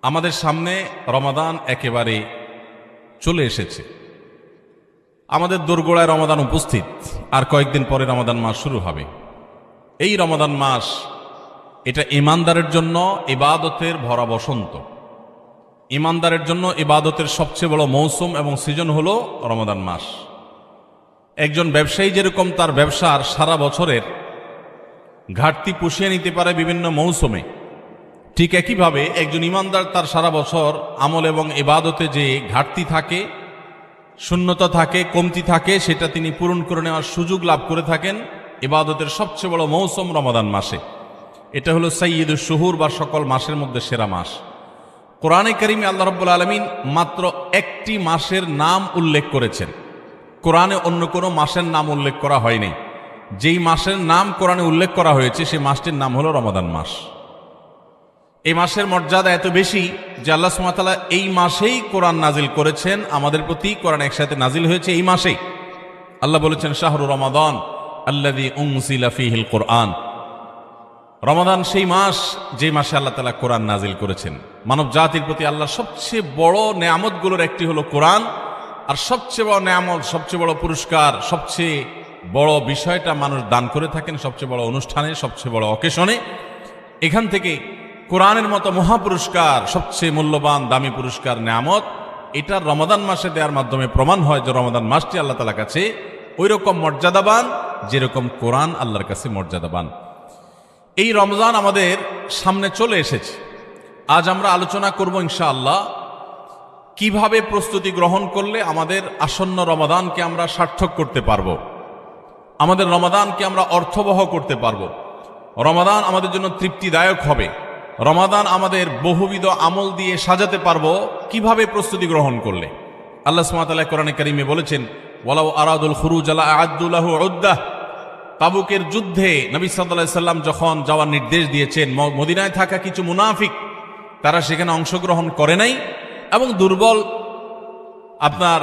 আমাদের সামনে রমাদান একেবারে চলে এসেছে। আমাদের দোরগোড়ায় রমাদান উপস্থিত, আর কয়েকদিন পরে রমাদান মাস শুরু হবে। এই রমাদান মাস এটা ঈমানদারের জন্য ইবাদতের ভরা বসন্ত। ঈমানদারের জন্য ইবাদতের সবচেয়ে বড় মৌসুম এবং সিজন হলো রমাদান মাস। একজন ব্যবসায়ী যেরকম তার ব্যবসার সারা বছরের ঘাটতি পুষিয়ে নিতে পারে বিভিন্ন মৌসুমে, ঠিক একইভাবে একজন ঈমানদার তার সারা বছর আমল এবং ইবাদতে যে ঘাটতি থাকে, শূন্যতা থাকে, কমতি থাকে, সেটা তিনি পূরণ করে নেওয়ার সুযোগ লাভ করে থাকেন ইবাদতের সবচেয়ে বড় মৌসুম রমাদান মাসে। এটা হলো সাইয়্যিদুশ শুহুর বা সকল মাসের মধ্যে সেরা মাস। কোরআনে কারিমে আল্লাহ রাব্বুল আলামিন মাত্র একটি মাসের নাম উল্লেখ করেছেন, কোরআনে অন্য কোনো মাসের নাম উল্লেখ করা হয়নি। যেই মাসের নাম কোরআনে উল্লেখ করা হয়েছে সেই মাসটির নাম হলো রমাদান মাস। এই মাসের মর্যাদা এত বেশি যে আল্লাহ সুবহানাহু ওয়া তাআলা এই মাসেই কোরআন নাজিল করেছেন, আমাদের প্রতি কোরআন একসাথে নাজিল হয়েছে এই মাসেই। আল্লাহ বলেছেন শাহরু রমাদান আল্লাযী উনজিলা ফীহিল কোরআন। রমাদান সেই মাস যে মাসে আল্লাহ তাআলা কোরআন নাজিল করেছেন। মানব জাতির প্রতি আল্লাহর সবচেয়ে বড় নেয়ামতগুলোর একটি হলো কোরআন, আর সবচেয়ে বড় নেয়ামত, সবচেয়ে বড় পুরস্কার, সবচেয়ে বড় বিষয়টা মানুষ দান করে থাকেন সবচেয়ে বড় অনুষ্ঠানে, সবচেয়ে বড় অকেশনে। এখান থেকে কোরআনের মতো মহাপুরস্কার, সবচেয়ে মূল্যবান দামি পুরস্কার, নেয়ামত, এটা রমাদান মাসে দেওয়ার মাধ্যমে প্রমাণ হয় যে রমাদান মাসটি আল্লাহ তাআলার কাছে ওই রকম মর্যাদাবান যেরকম কোরআন আল্লাহর কাছে মর্যাদাবান। এই রমজান আমাদের সামনে চলে এসেছে। আজ আমরা আলোচনা করব ইনশাআল্লাহ কিভাবে প্রস্তুতি গ্রহণ করলে আমাদের আসন্ন রমাদানকে আমরা সার্থক করতে পারব, আমাদের রমাদানকে আমরা অর্থবহ করতে পারব, রমাদান আমাদের জন্য তৃপ্তিদায়ক হবে, রমাদান আমাদের বহুবিধ আমল দিয়ে সাজাতে পারবো কিভাবে প্রস্তুতি গ্রহণ করলে। আল্লাহ সুবহানাহু ওয়া তাআলা কোরআনে কারীমে বলেছেন ওয়ালাউ আরাদুল খুরুজ লা আ'আদ্দু লাহু উদ্দাহ। তাবুকের যুদ্ধে নবী সাল্লাল্লাহু আলাইহি সাল্লাম যখন যাওয়ার নির্দেশ দিয়েছেন, মদিনায় থাকা কিছু মুনাফিক তারা সেখানে অংশগ্রহণ করে নাই, এবং দুর্বল আপনার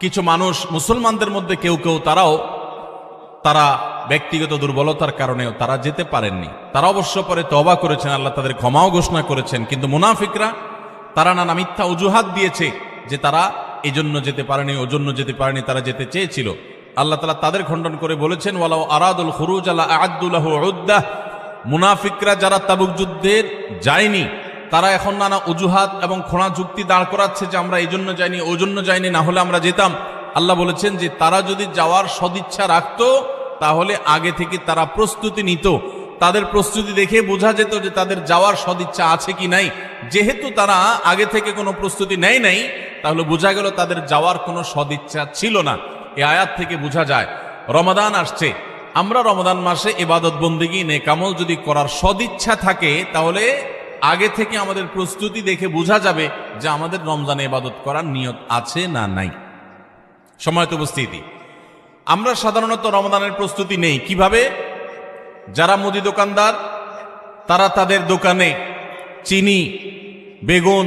কিছু মানুষ মুসলমানদের মধ্যে কেউ কেউ তারা ব্যক্তিগত দুর্বলতার কারণেও তারা যেতে পারেননি। তারা অবশ্য পরে তওবা করেছেন, আল্লাহ তাদের ক্ষমাও ঘোষণা করেছেন, কিন্তু মুনাফিকরা তারা নানা মিথ্যা অজুহাত দিয়েছে যে তারা এজন্য যেতে পারেনি, ওজন্য যেতে পারেনি, তারা যেতে চেয়েছিল। আল্লাহ তাআলা তাদের খণ্ডন করে বলেছেন ওয়ালাউ আরাদুল খুরুজ লা আ'আদ্দু লাহু উদ্দাহ। মুনাফিকরা যারা তাবুক যুদ্ধে যায়নি তারা এখন নানা অজুহাত এবং খোঁড়া যুক্তি দাঁড় করাচ্ছে যে আমরা এজন্য যাইনি, ওজন্য যাইনি, না হলে আমরা যেতাম। আল্লাহ বলেছেন যে তারা যদি যাওয়ার সদিচ্ছা রাখতো তাহলে আগে থেকে তারা প্রস্তুতি নিত, তাদের প্রস্তুতি দেখে বোঝা যেত যে তাদের যাওয়ার সদিচ্ছা আছে কি নাই। যেহেতু তারা আগে থেকে কোনো প্রস্তুতি নেয় নাই, তাহলে বোঝা গেল তাদের যাওয়ার কোনো সদিচ্ছা ছিল না। এই আয়াত থেকে বোঝা যায় রমাদান আসছে, আমরা রমাদান মাসে ইবাদত বন্দেগী নেক আমল যদি করার সদিচ্ছা থাকে তাহলে আগে থেকে আমাদের প্রস্তুতি দেখে বোঝা যাবে যে আমাদের রমজানে ইবাদত করার নিয়ত আছে না নাই। সম্মানিত উপস্থিতি, আমরা সাধারণত রমাদানের প্রস্তুতি নেই কিভাবে? যারা মুদি দোকানদার তারা তাদের দোকানে চিনি, বেগুন,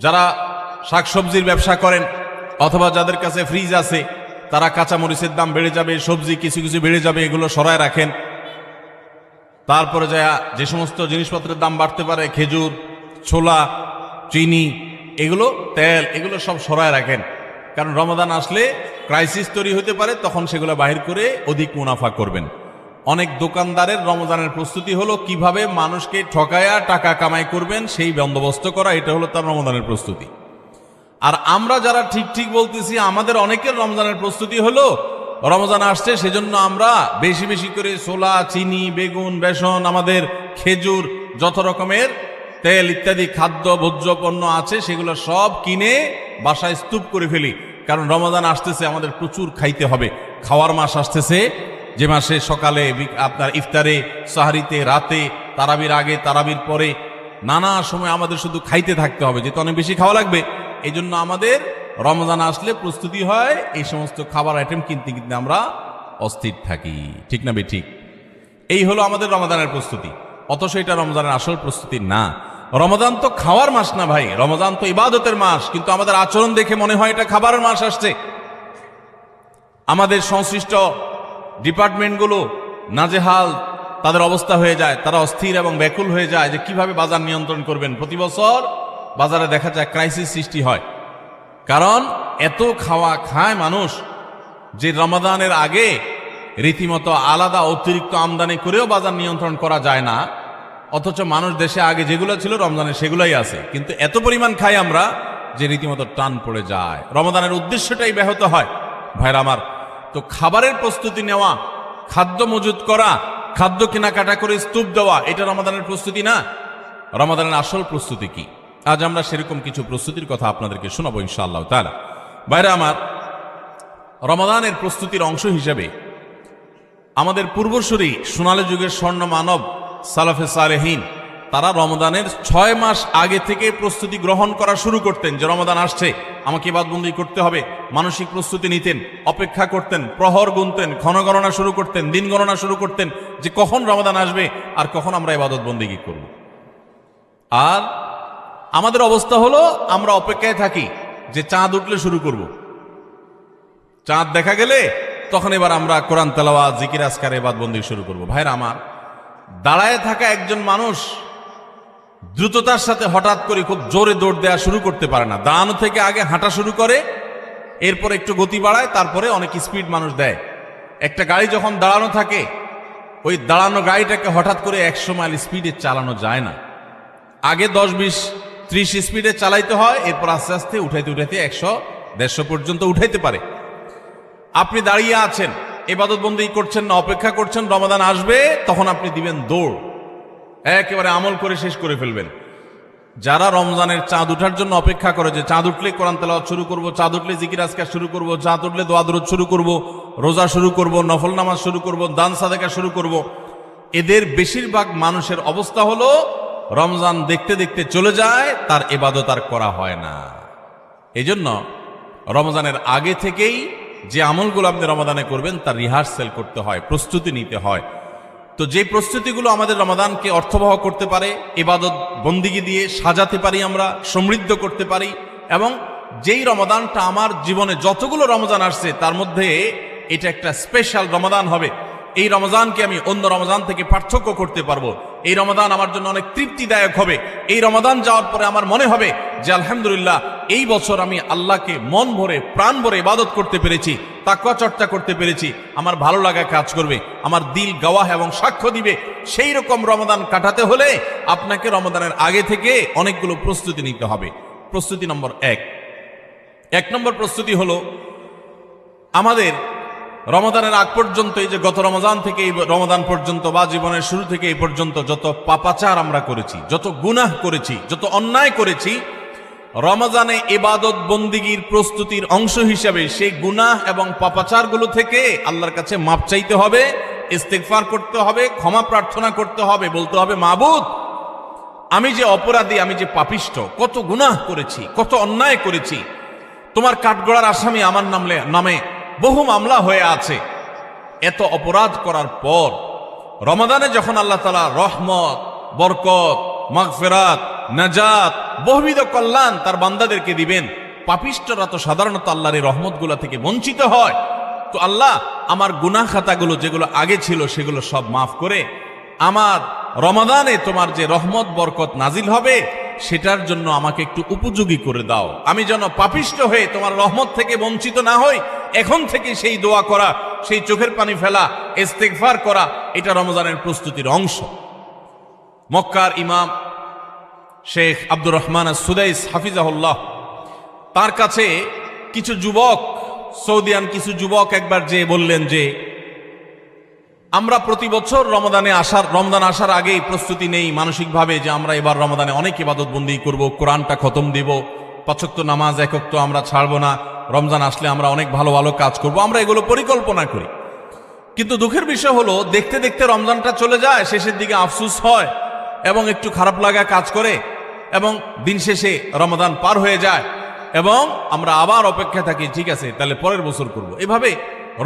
যারা শাকসবজির ব্যবসা করেন অথবা যাদের কাছে ফ্রিজ আছে তারা কাঁচামরিচের দাম বেড়ে যাবে, সবজি কিছু কিছু বেড়ে যাবে, এগুলো সরায় রাখেন। তারপরে যে সমস্ত জিনিসপত্রের দাম বাড়তে পারে, খেজুর, ছোলা, চিনি, এগুলো, তেল, এগুলো সব সরায় রাখেন, কারণ রমাদান আসলে ক্রাইসিস তৈরি হতে পারে, তখন সেগুলো বাহির করে অধিক মুনাফা করবেন। অনেক দোকানদারের রমজানের প্রস্তুতি হলো কিভাবে মানুষকে ঠকায়া টাকা কামাই করবেন সেই বন্দোবস্ত করা, এটা হলো তার রমজানের প্রস্তুতি। আর আমরা যারা ঠিক ঠিক বলতেছি, আমাদের অনেকের রমজানের প্রস্তুতি হলো রমজান আসছে সেজন্য আমরা বেশি বেশি করে ছোলা, চিনি, বেগুন, বেসন, আমাদের খেজুর, যত রকমের তেল ইত্যাদি খাদ্য ভোজ্য পণ্য আছে সেগুলো সব কিনে বাসায় স্তূপ করে ফেলি, কারণ রমাদান আসতেছে, আমাদের প্রচুর খাইতে হবে। খাওয়ার মাস আসতেছে, যে মাসে সকালে, আপনার ইফতারে, সাহারিতে, রাতে, তারাবির আগে, তারাবির পরে, নানা সময় আমাদের শুধু খাইতে থাকতে হবে, যেহেতু অনেক বেশি খাওয়া লাগবে। এই জন্য আমাদের রমজান আসলে প্রস্তুতি হয়, এই সমস্ত খাবার আইটেম কিনতে কিনতে আমরা অস্থির থাকি, ঠিক না বে ঠিক? এই হলো আমাদের রমজানের প্রস্তুতি, অথচ এটা রমজানের আসল প্রস্তুতি না। রমজান তো খাওয়ার মাস না ভাই, রমজান তো ইবাদতের মাস, কিন্তু আমাদের আচরণ দেখে মনে হয় এটা খাবারের মাস আসছে। আমাদের সংশ্লিষ্ট ডিপার্টমেন্টগুলো নাজেহাল, তাদের অবস্থা হয়ে যায়, তারা অস্থির এবং ব্যাকুল হয়ে যায় যে কিভাবে বাজার নিয়ন্ত্রণ করবেন। প্রতি বছর বাজারে দেখা যায় ক্রাইসিস সৃষ্টি হয়, কারণ এত খাওয়া খায় মানুষ যে রমাদানের আগে রীতিমতো আলাদা অতিরিক্ত আমদানি করেও বাজার নিয়ন্ত্রণ করা যায় না, অথচ মানুষ দেশে আগে যেগুলো ছিল রমজানের সেগুলোই আছে, কিন্তু এত পরিমাণ খাই আমরা যে রীতিমতো টান পড়ে যায়, রমাদানের উদ্দেশ্যটাই ব্যাহত হয়। ভাইরা আমার, তো খাবারের প্রস্তুতি নেওয়া, খাদ্য মজুত করা, খাদ্য কেনাকাটা করে স্তূপ দেওয়া, এটা রমাদানের প্রস্তুতি না। রমাদানের আসল প্রস্তুতি কি? আজ আমরা সেরকম কিছু প্রস্তুতির কথা আপনাদেরকে শোনাবো ইনশাআল্লাহ তাআলা। ভাইরা আমার, রমাদানের প্রস্তুতির অংশ হিসেবে আমাদের পূর্বসূরি সোনালী যুগের স্বর্ণ মানব সালাফে সালেহীন তারা রমাদানের 6 মাস আগে থেকে প্রস্তুতি গ্রহণ করা শুরু করতেন, যে রমাদান আসছে, আমাকে ইবাদতবন্দি করতে হবে। মানসিক প্রস্তুতি নিতেন, অপেক্ষা করতেন, প্রহর গুনতেন, ক্ষণ গণনা শুরু করতেন, দিন গণনা শুরু করতেন যে কখন রমাদান আসবে আর কখন আমরা ইবাদতবন্দি করব। আর আমাদের অবস্থা হলো আমরা অপেক্ষায় থাকি যে চাঁদ উঠলে শুরু করব, চাঁদ দেখা গেলে তখন এবার আমরা কোরআন তেলাওয়াত, জিকির আজকার, ইবাদতবন্দি শুরু করব। ভাইরা আমার, দাঁড়ায় থাকা একজন মানুষ দ্রুততার সাথে হঠাৎ করে খুব জোরে দৌড় দেওয়া শুরু করতে পারে না। দাঁড়ানো থেকে আগে হাঁটা শুরু করে, এরপর একটু গতি বাড়ায়, তারপরে অনেক স্পিড মানুষ দেয়। একটা গাড়ি যখন দাঁড়ানো থাকে, ওই দাঁড়ানো গাড়িটাকে হঠাৎ করে 100 মাইল স্পিডে চালানো যায় না। আগে 10, 20, 30 স্পিডে চালাইতে হয়, এরপর আস্তে আস্তে উঠাইতে উঠাইতে 100, 150 পর্যন্ত উঠাইতে পারে। আপনি দাঁড়িয়ে আছেন, ইবাদতবন্দি করছেন না, অপেক্ষা করছেন রমাদান আসবে, তখন আপনি দিবেন দৌড়, একেবারে আমল করে শেষ করে ফেলবেন। যারা রমজানের চাঁদ উঠার জন্য অপেক্ষা করে, যে চাঁদ উঠলে কোরআন তেলাওয়াত শুরু করব, চাঁদ উঠলে জিকির আজকার শুরু করব, চাঁদ উঠলে দোয়া দরুদ শুরু করব, রোজা শুরু করব, নফল নামাজ শুরু করব, দান সাদেকা শুরু করব, এদের বেশিরভাগ মানুষের অবস্থা হলো রমজান দেখতে দেখতে চলে যায়, তার ইবাদত আর করা হয় না। এজন্য রমজানের আগে থেকেই যে আমলগুলো আপনি রমাদানে করবেন তার রিহার্সেল করতে হয়, প্রস্তুতি নিতে হয়। তো যে প্রস্তুতিগুলো আমাদের রমাদানকে অর্থবহ করতে পারে, ইবাদত বন্দিগি দিয়ে সাজাতে পারি, আমরা সমৃদ্ধ করতে পারি, এবং যেই রমাদানটা আমার জীবনে যতগুলো রমজান আসছে তার মধ্যে এটা একটা স্পেশাল রমাদান হবে, এই রমজানকে আমি অন্য রমজান থেকে পার্থক্য করতে পারবো, এই রমাদান আমার জন্য অনেক তৃপ্তিদায়ক হবে, এই রমাদান যাওয়ার পরে আমার মনে হবে যে আলহামদুলিল্লাহ এই বছর আমি আল্লাহকে মন ভরে প্রাণ ভরে ইবাদত করতে পেরেছি, তাকওয়া চর্চা করতে পেরেছি, আমার ভালো লাগা কাজ করবে, আমার দিল গাওয়াহ এবং সাক্ষ্য দিবে। সেই রকম রমাদান কাটাতে হলে আপনাকে রমাদানের আগে থেকে অনেকগুলো প্রস্তুতি নিতে হবে। প্রস্তুতি নম্বর 1 নম্বর প্রস্তুতি হলো আমাদের রমাদানের আগ পর্যন্ত, এই যে গত রমজান থেকে এই রমাদান পর্যন্ত বা জীবনের শুরু থেকে এই পর্যন্ত যত পাপাচার আমরা করেছি, যত গুনাহ করেছি, যত অন্যায় করেছি, রমজানে ইবাদত বন্দিগির প্রস্তুতির অংশ হিসাবে সেই গুনাহ এবং পাপাচারগুলো থেকে আল্লাহর কাছে মাপ চাইতে হবে, ইস্তেগফার করতে হবে, ক্ষমা প্রার্থনা করতে হবে, বলতে হবে মাবুদ আমি যে অপরাধী, আমি যে পাপিষ্ঠ, কত গুনাহ করেছি, কত অন্যায় করেছি, তোমার কাঠগড়ার আসামি আমার নামে বহু মামলা হয়ে আছে। এত অপরাধ করার পর রমাদানে যখন আল্লাহ তাআলা রহমত, বরকত, মাগফিরাত, নাজাত, বহুবিধ কল্যাণ তার বান্দাদেরকে দিবেন, পাপিষ্ঠরা তো সাধারণত আল্লাহর এই রহমতগুলো থেকে বঞ্চিত হয়। তো আল্লাহ আমার গুনাহ খাতাগুলো যেগুলো আগে ছিল সেগুলো সব মাফ করে আমার রমাদানে তোমার যে রহমত বরকত নাজিল হবে সেটার জন্য আমাকে একটু উপযোগী করে দাও, আমি যেন পাপিষ্ঠ হয়ে তোমার রহমত থেকে বঞ্চিত না হই। এখন থেকে সেই দোয়া করা, সেই চোখের পানি ফেলা, ইস্তেগফার করা, এটা রমজানের প্রস্তুতির অংশ। মক্কার ইমাম শেখ আব্দুর রহমান আস-সুদাইস হাফিজাহুল্লাহ, তার কাছে কিছু যুবক, সৌদিয়ান কিছু যুবক একবার যে বললেন যে আমরা প্রতি বছর রমজান আসার আগেই প্রস্তুতি নেই মানসিকভাবে যে আমরা এবার রমাদানে অনেক ইবাদত বন্দি করব, কোরআনটা খতম দিব, 5 ওয়াক্ত নামাজ 1 ওয়াক্ত আমরা ছাড়বো না, রমজান আসলে আমরা অনেক ভালো ভালো কাজ করব, আমরা এগুলো পরিকল্পনা করি। কিন্তু দুঃখের বিষয় হলো দেখতে দেখতে রমজানটা চলে যায়, শেষের দিকে আফসোস হয় এবং একটু খারাপ লাগা কাজ করে, এবং দিন শেষে রমাদান পার হয়ে যায় এবং আমরা আবার অপেক্ষা থাকি, ঠিক আছে তাহলে পরের বছর করব। এভাবে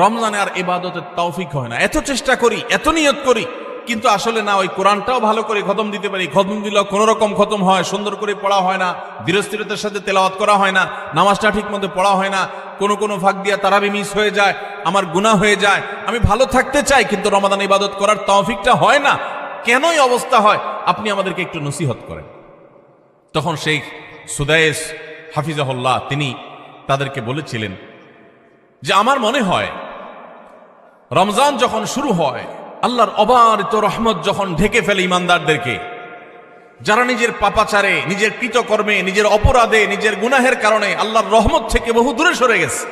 রমজানে আর ইবাদতের তৌফিক হয় না। এত চেষ্টা করি, এত নিয়ত করি, কিন্তু আসলে না, ওই কোরআনটাও ভালো করে খতম দিতে পারি, খতম দিলেও কোনো রকম খতম হয়, সুন্দর করে পড়া হয় না, ধীরস্থিরতার সাথে তেলাওয়াত করা হয় না, নামাজটা ঠিক মতো পড়া হয় না, কোনো ফাঁক দিয়া তারাবি মিস হয়ে যায়, আমার গুনাহ হয়ে যায়। আমি ভালো থাকতে চাই কিন্তু রমাদান ইবাদত করার তৌফিকটা হয় না। কেনই অবস্থা হয়? আপনি আমাদেরকে একটু নসিহত করেন। তখন শেখ সুদাইস হাফিজাহুল্লাহ তিনি তাদেরকে বলেছিলেন যে আমার মনে হয় রমজান যখন শুরু হয়, আল্লাহর অবারিত রহমত যখন ঢেকে ফেলে ইমানদারদেরকে, যারা নিজের পাপাচারে, নিজের কৃতকর্মে, নিজের অপরাধে, নিজের গুনাহের কারণে আল্লাহর রহমত থেকে বহু দূরে সরে গেছে,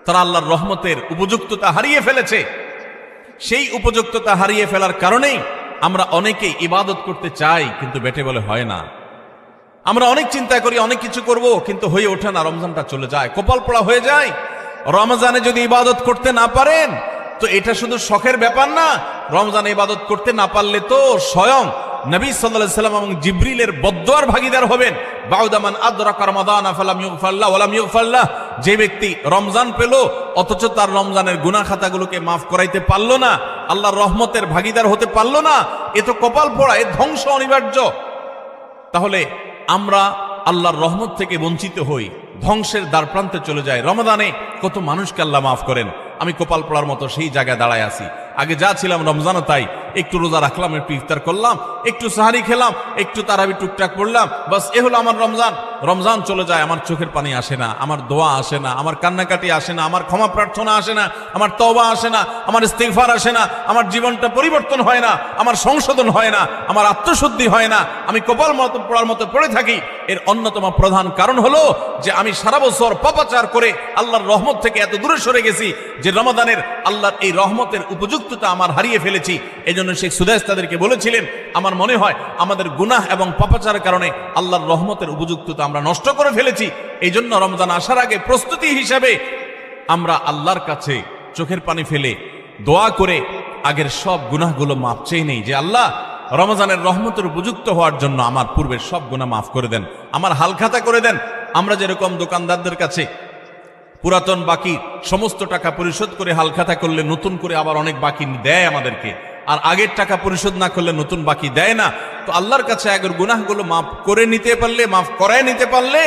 তারা আল্লাহর রহমতের উপযুক্ততা হারিয়ে ফেলেছে। সেই উপযুক্ততা হারিয়ে ফেলার কারণেই আমরা অনেকেই ইবাদত করতে চাই কিন্তু বেটে বলে হয় না। আমরা অনেক চিন্তা করি, অনেক কিছু করব, কিন্তু হয়ে ওঠে না, রমজানটা চলে যায়, কপাল পোড়া হয়ে যায়। রমজানে যদি ইবাদত করতে না পারেন তো এটা শুধু শখের ব্যাপার না, রমজানে ইবাদত করতে না পারলে তো স্বয়ং নবী সাল্লাল্লাহু আলাইহি সাল্লাম এবং জিবরিলের বদদুয়ার ভাগীদার হবেন। বাউদামান আদরাকা রমাদান ফালাম ইগফারলাহ ওয়ালাম ইগফারলাহ, যে ব্যক্তি রমজান পেল অথচ তার রমজানের গুনাহ খাতাগুলোকে মাফ করাইতে পারলো না, আল্লাহর রহমতের ভাগীদার হতে পারলো না, এ তো কপাল পোড়া, এ ধ্বংস অনিবার্য। তাহলে আমরা আল্লাহর রহমত থেকে বঞ্চিত হই, ধ্বংসের দ্বার প্রান্তে চলে যায়। রমাদানে কত মানুষকে আল্লাহ মাফ করেন। আমি কপাল পোড়ার মতো সেই জায়গায় দাঁড়ায় আছি। আগে যা ছিলাম রমজানও তাই, একটু রোজা রাখলাম, একটু ইফতার করলাম, একটু সাহারি খেলাম, একটু তারাবি টুকটাক পড়লাম, বাস এ হলো আমার রমজান। রমজান চলে যায়, আমার চোখের পানি আসে না, আমার দোয়া আসে না, আমার কান্নাকাটি আসে না, আমার ক্ষমা প্রার্থনা আসে না, আমার তওবা আসে না, আমার ইস্তিগফার আসে না, আমার জীবনটা পরিবর্তন হয় না, আমার সংশোধন হয় না, আমার আত্মশুদ্ধি হয় না, আমি কপাল মতো পড়ার মতো পড়ে থাকি। এর অন্যতম প্রধান কারণ হলো যে আমি সারা বছর পাপাচার করে আল্লাহর রহমত থেকে এত দূরে সরে গেছি যে রমাদানের আল্লাহর এই রহমতের উপযুক্ততা আমার হারিয়ে ফেলেছি। এই জন্য শেখ সুদাইস তাদেরকে বলেছিলেন, আমার মনে হয় আমাদের গুনাহ এবং পাপাচারের কারণে আল্লাহর রহমতের উপযুক্ততা আমরা নষ্ট করে ফেলেছি। এই জন্য রমজান আসার আগে প্রস্তুতি হিসাবে আমরা আল্লাহর কাছে চোখের পানি ফেলে দোয়া করে আগের সব গুনাহগুলো মাফ চেয়ে নেই যে আল্লাহ রমজানের রহমতের উপযুক্ত হওয়ার জন্য আমার পূর্বের সব গুনাহ মাফ করে দেন, আমার হালখাতা করে দেন। আমরা যেরকম দোকানদারদের কাছে পুরাতন বাকি সমস্ত টাকা পরিশোধ করে হালখাতা করলে নতুন করে আবার অনেক বাকি দেয় আমাদেরকে, আর আগের টাকা পরিশোধ না করলে নতুন বাকি দেয় না, তো আল্লাহর কাছে আগের গুনাহগুলো মাফ করে নিতে পারলে, মাফ করায় নিতে পারলে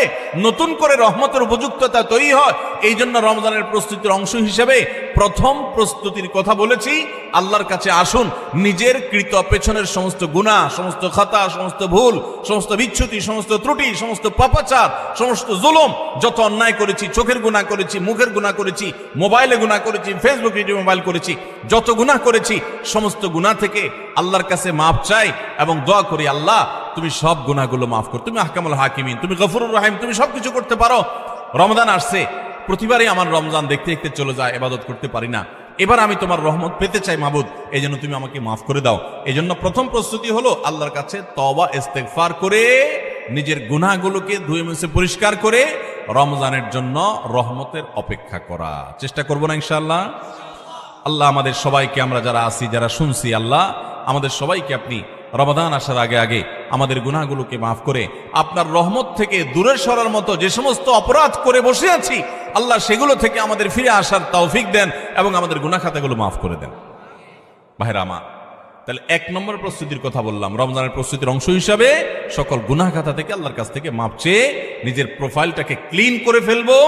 নতুন করে রহমতের উপযুক্ততা তৈরি হয়। এই জন্য রমজানের প্রস্তুতির অংশ হিসেবে প্রথম প্রস্তুতির কথা বলেছি, আল্লাহর কাছে আসুন, নিজের কৃত পেছনের সমস্ত গুনাহ, সমস্ত খাতা, সমস্ত ভুল, সমস্ত বিচ্যুতি, সমস্ত ত্রুটি, সমস্ত পাপাচার, সমস্ত জুলুম, যত অন্যায় করেছি, চোখের গুনাহ করেছি, মুখের গুনাহ করেছি, মোবাইলে গুনাহ করেছি, ফেসবুক ইউটিউব মোবাইল করেছি, যত গুনাহ করেছি সমস্ত গুনাহ থেকে আল্লাহর কাছে মাফ চাই এবং দোয়া করি, আল্লাহ তুমি সব গুনাহগুলো মাফ করো, তুমি আহকামুল হাকিমিন, তুমি গফুরুর রহিম, তুমি সবকিছু করতে পারো। রমজান আসছে, প্রতিবারই আমার রমজান দেখতে দেখতে চলে যায়, ইবাদত করতে পারি না, এবার আমি তোমার রহমত পেতে চাই মাবুদ, এই জন্য তুমি আমাকে মাফ করে দাও। এই জন্য প্রথম প্রস্তুতি হলো আল্লাহর কাছে তওবা ইস্তেগফার করে নিজের গুনাহগুলোকে ধুয়ে মুছে পরিষ্কার করে রমজানের জন্য রহমতের অপেক্ষা করা। চেষ্টা করব না ইনশাআল্লাহ? আল্লাহ আমাদের সবাইকে, আমরা যারা আছি, যারা শুনছি, আল্লাহ আমাদের সবাইকে আপনি রমাদান আসার আগে আগে আমাদের গুনাহগুলোকে মাফ করে আপনার রহমত থেকে দূরে সরার মতো যে সমস্ত অপরাধ করে বসে আছি, আল্লাহ সেগুলো থেকে আমাদের ফিরে আসার তৌফিক দেন এবং আমাদের গুনাহ খাতাগুলো মাফ করে দেন। ভাইরা আমার, তাহলে এক নম্বর প্রস্তুতির কথা বললাম, রমজানের প্রস্তুতির অংশ হিসাবে সকল গুনাহ খাতা থেকে আল্লাহর কাছ থেকে মাফ চেয়ে নিজের প্রোফাইলটাকে ক্লিন করে ফেলবো,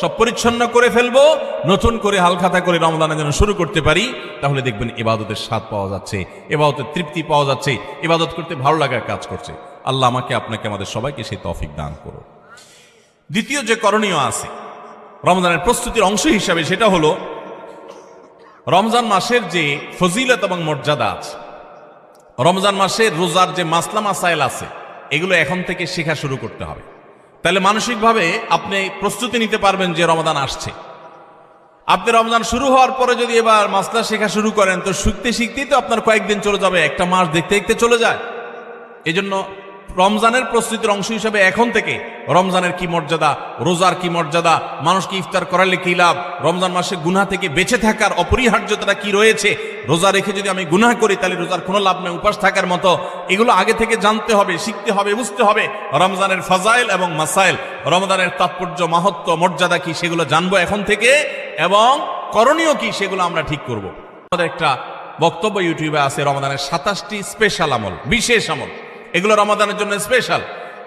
সব পরিচ্ছন্ন করে ফেলবো, নতুন করে হালখাতা করে রমজানের জন্য শুরু করতে পারি। তাহলে দেখবেন ইবাদতের স্বাদ পাওয়া যাচ্ছে, ইবাদতের তৃপ্তি পাওয়া যাচ্ছে, ইবাদত করতে ভালো লাগার কাজ করছে। আল্লাহ আমাকে, আপনাকে, আমাদের সবাইকে সেই তৌফিক দান করো। দ্বিতীয় যে করণীয় আছে রমজানের প্রস্তুতির অংশ হিসাবে, সেটা হলো রমজান মাসের যে ফজিলত এবং মর্যাদা আছে, রমজান মাসের রোজার যে মাসলা মাসাইল আছে, এগুলো এখন থেকে শেখা শুরু করতে হবে। তাহলে মানসিকভাবে আপনি প্রস্তুতি নিতে পারবেন যে রমজান আসছে। আপনি রমজান শুরু হওয়ার পরে যদি এবার মাসলা শেখা শুরু করেন তো শিখতে শিখতেই তো আপনার কয়েকদিন চলে যাবে, একটা মাস দেখতে দেখতে চলে যায়। এই জন্য রমজানের প্রস্তুতির অংশ হিসেবে এখন থেকে রমজানের কি মর্যাদা, রোজার কি মর্যাদা, মানুষকে ইফতার করালে কি লাভ, রমজান মাসে গুনাহ থেকে বেঁচে থাকার অপরিহার্যতা কি রয়েছে, রোজা রেখে যদি আমি গুনাহ করি তাহলে রোজার কোনো লাভ নেই, উপাস থাকার মতো, এগুলো আগে থেকে জানতে হবে, শিখতে হবে, বুঝতে হবে। রমজানের ফাজাইল এবং মাসাইল, রমজানের তাৎপর্য, মাহাত্ম্য, মর্যাদা কি, সেগুলো জানবো এখন থেকে, এবং করণীয় কি সেগুলো আমরা ঠিক করব। আমাদের একটা বক্তব্য ইউটিউবে আছে রমাদানের 27টি স্পেশাল আমল, বিশেষ আমল, এগুলো রমাদানের জন্য স্পেশাল।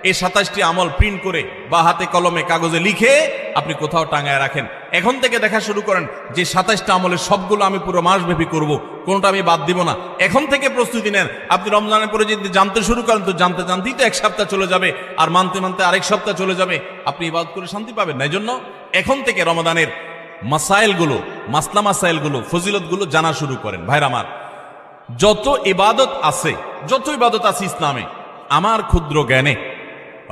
এই 27টি আমল প্রিন্ট করে বা হাতে কলমে কাগজে লিখে আপনি কোথাও টাঙায় রাখেন। এখন থেকে দেখা শুরু করেন যে 27টা আমলের সবগুলো আমি পুরো মাসব্যাপী করব, কোনটা আমি বাদ দিব না। এখন থেকে প্রস্তুতি নেন। আপনি রমজানের পরে যদি জানতে শুরু করেন তো জানতে জানতেই তো 1 সপ্তাহ চলে যাবে, আর মানতে মানতে আরেক সপ্তাহ চলে যাবে, আপনি ইবাদত করে শান্তি পাবেন না। এই জন্য এখন থেকে রমাদানের মাসাইলগুলো, মাসলা মাসাইলগুলো, ফজিলতগুলো জানা শুরু করেন। ভাইরা আমার, যত ইবাদত আছে ইসলামে, আমার ক্ষুদ্র জ্ঞানে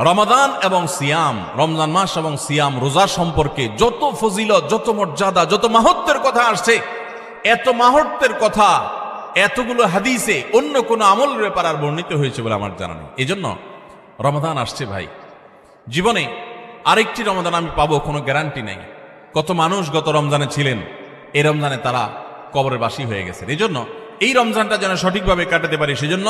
রমাদান এবং সিয়াম, রমজান মাস এবং সিয়াম রোজা সম্পর্কে যত ফজিলত, যত মর্যাদা, যত মাহাত্ম্যের কথা আসছে, এত মাহাত্ম্যের কথা এতগুলো হাদিসে অন্য কোন আমলের ব্যাপার আর বর্ণিত হয়েছে বলে আমার জানা নেই। এই জন্য রমাদান আসছে ভাই, জীবনে আরেকটি রমাদান আমি পাবো কোনো গ্যারান্টি নাই। কত মানুষ গত রমজানে ছিলেন, এই রমজানে তারা কবরের বাসী হয়ে গেছেন। এই জন্য এই রমজানটা যেন সঠিকভাবে কাটাতে পারি, সেজন্য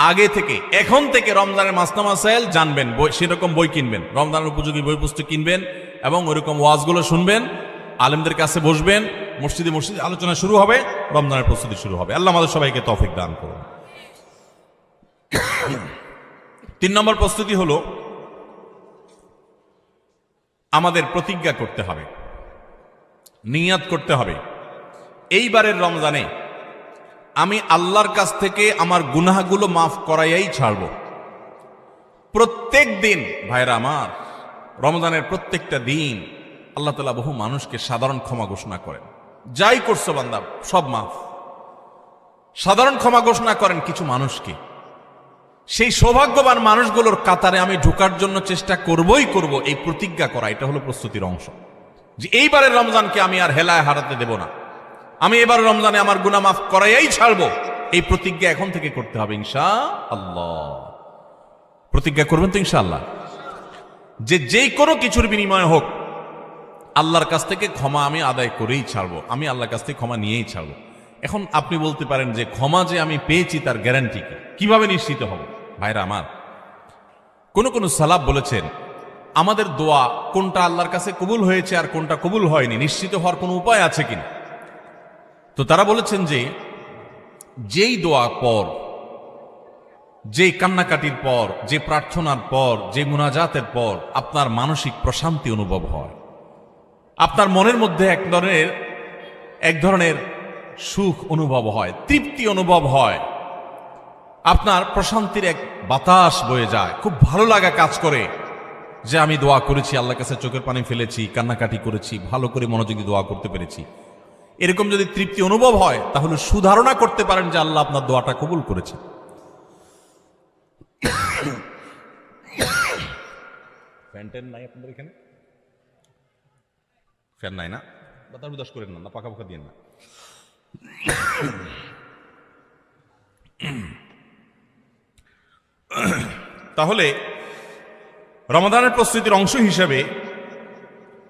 আগে থেকে, এখন থেকে রমজানের মাসলা মাসাইল জানবেন, সেরকম বই কিনবেন, রমজানের উপযোগী বই পুস্তক কিনবেন এবং ওইরকম ওয়াজগুলো শুনবেন, আলেমদের কাছে বসবেন, মসজিদে আলোচনা শুরু হবে, রমজানের প্রস্তুতি শুরু হবে। আল্লাহ আমাদের সবাইকে তৌফিক দান করুন। 3 নম্বর প্রস্তুতি হলো আমাদের প্রতিজ্ঞা করতে হবে, নিয়াত করতে হবে, এইবারের রমজানে আমি আল্লাহর কাছ থেকে আমার গুনাহগুলো মাফ করাইয়াই ছাড়ব। প্রত্যেক দিন ভাইরা আমার, রমজানের প্রত্যেকটা দিন আল্লাহ তাআলা বহু মানুষকে সাধারণ ক্ষমা ঘোষণা করেন। যাই করছো বান্দা সব মাফ, সাধারণ ক্ষমা ঘোষণা করেন কিছু মানুষকে। সেই সৌভাগ্যবান মানুষগুলোর কাতারে আমি ঢোকার জন্য চেষ্টা করবই করব। এই প্রতিজ্ঞা করা, এটা হলো প্রস্তুতির অংশ, যে এইবারের রমজানকে আমি আর হেলায় হারাতে দেব না, আমি এবার রমজানে আমার গুনাহ মাফ করাইয়াই ছাড়বো। এই প্রতিজ্ঞা এখন থেকে করতে হবে ইনশাআল্লাহ। প্রতিজ্ঞা করবেন তো ইনশাআল্লাহ, যে কোনো কিছুর বিনিময়ে হোক আল্লাহর কাছ থেকে ক্ষমা আমি আদায় করেই ছাড়বো, আমি আল্লাহর কাছ থেকে ক্ষমা নিয়েই ছাড়বো। এখন আপনি বলতে পারেন যে ক্ষমা যে আমি পেয়েছি তার গ্যারান্টি কি, কিভাবে নিশ্চিত হব? ভাইরা আমার, কোন সালাফ বলেছেন আমাদের দোয়া কোনটা আল্লাহর কাছে কবুল হয়েছে আর কোনটা কবুল হয়নি নিশ্চিত হওয়ার কোনো উপায় আছে কিনা। তো তারা বলেছেন যে যেই দোয়ার পর, যেই কান্নাকাটির পর, যে প্রার্থনার পর, যে মুনাজাতের পর আপনার মানসিক প্রশান্তি অনুভব হয়, আপনার মনের মধ্যে এক ধরনের সুখ অনুভব হয়, তৃপ্তি অনুভব হয়, আপনার প্রশান্তির এক বাতাস বয়ে যায়, খুব ভালো লাগা কাজ করে যে আমি দোয়া করেছি, আল্লাহর কাছে চোখের পানি ফেলেছি, কান্নাকাটি করেছি, ভালো করে মনোযোগী দোয়া করতে পেরেছি। এরকম যদি তৃপ্তি অনুভব হয় তাহলে সুধারণা করতে পারেন যে আল্লাহ আপনার দোয়াটা কবুল করেছে। ফ্যান নাই আপনাদের এখানে? ফ্যান নাই না? বাতাস বুদাস করেন না, পাকা পাকা দিয়ে না। তাহলে রমাদানের প্রস্তুতির অংশ হিসেবে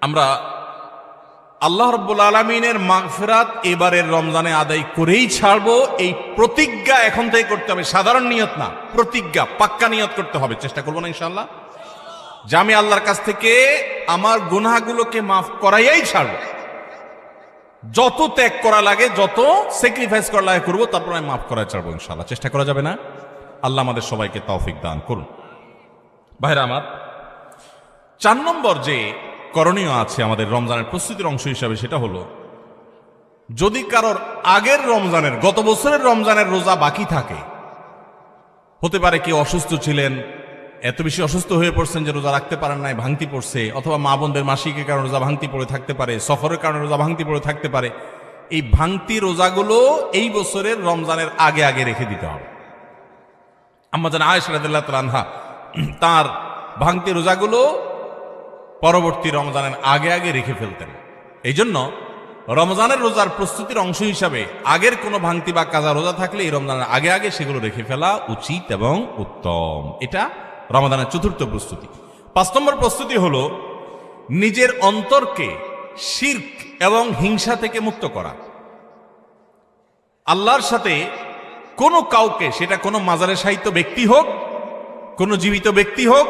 আমরা আল্লাহ রাব্বুল আলামিনের মাগফিরাত এবারের রমজানে আদায় করেই ছাড়বো, এই প্রতিজ্ঞা এখন থেকে করতে হবে। সাধারণ নিয়ত না, প্রতিজ্ঞা, পাক্কা নিয়ত করতে হবে। চেষ্টা করবো না ইনশাআল্লাহ যে আমি আল্লাহর কাছ থেকে আমার গুনাহগুলোকে মাফ করাইয়াই ছাড়বো। যত ত্যাগ করা লাগে, যত স্যাক্রিফাইস করা লাগে করবো, তারপর আমি মাফ করাই ছাড়বো ইনশাআল্লাহ। চেষ্টা করা যাবে না? আল্লাহ আমাদের সবাইকে তৌফিক দান করুন। ভাইরা আমার, 4 নম্বর যে করণীয় আছে আমাদের রমজানের প্রস্তুতির অংশ হিসাবে, সেটা হলো যদি কারোর আগের রমজানের, গত বছরের রমজানের রোজা বাকি থাকে, হতে পারে কেউ অসুস্থ ছিলেন, এত বেশি অসুস্থ হয়ে পড়ছেন যে রোজা রাখতে পারেন নাই, ভাঙতি পড়ছে, অথবা মা বোনদের মাসিকের কারণে রোজা ভাঙতি পড়ে থাকতে পারে, সফরের কারণে রোজা ভাঙতি পড়ে থাকতে পারে। এই ভাঙতি রোজাগুলো এই বছরের রমজানের আগে আগে রেখে দিতে হবে। আম্মা জান আয়েশা রাদিয়াল্লাহু তাআলা আনহা তার ভাঙতি রোজাগুলো পরবর্তী রমজানের আগে আগে রেখে ফেলতেন। এই জন্য রমজানের রোজার প্রস্তুতির অংশ হিসাবে আগের কোনো ভাঙতি বা কাজা রোজা থাকলে এই রমজানের আগে আগে সেগুলো রেখে ফেলা উচিত এবং উত্তম। এটা রমজানের 4র্থ প্রস্তুতি। 5 নম্বর প্রস্তুতি হলো নিজের অন্তরকে শিরক এবং হিংসা থেকে মুক্ত করা। আল্লাহর সাথে কোনো কাউকে, সেটা কোনো মাজারে শায়িত ব্যক্তি হোক, কোনো জীবিত ব্যক্তি হোক,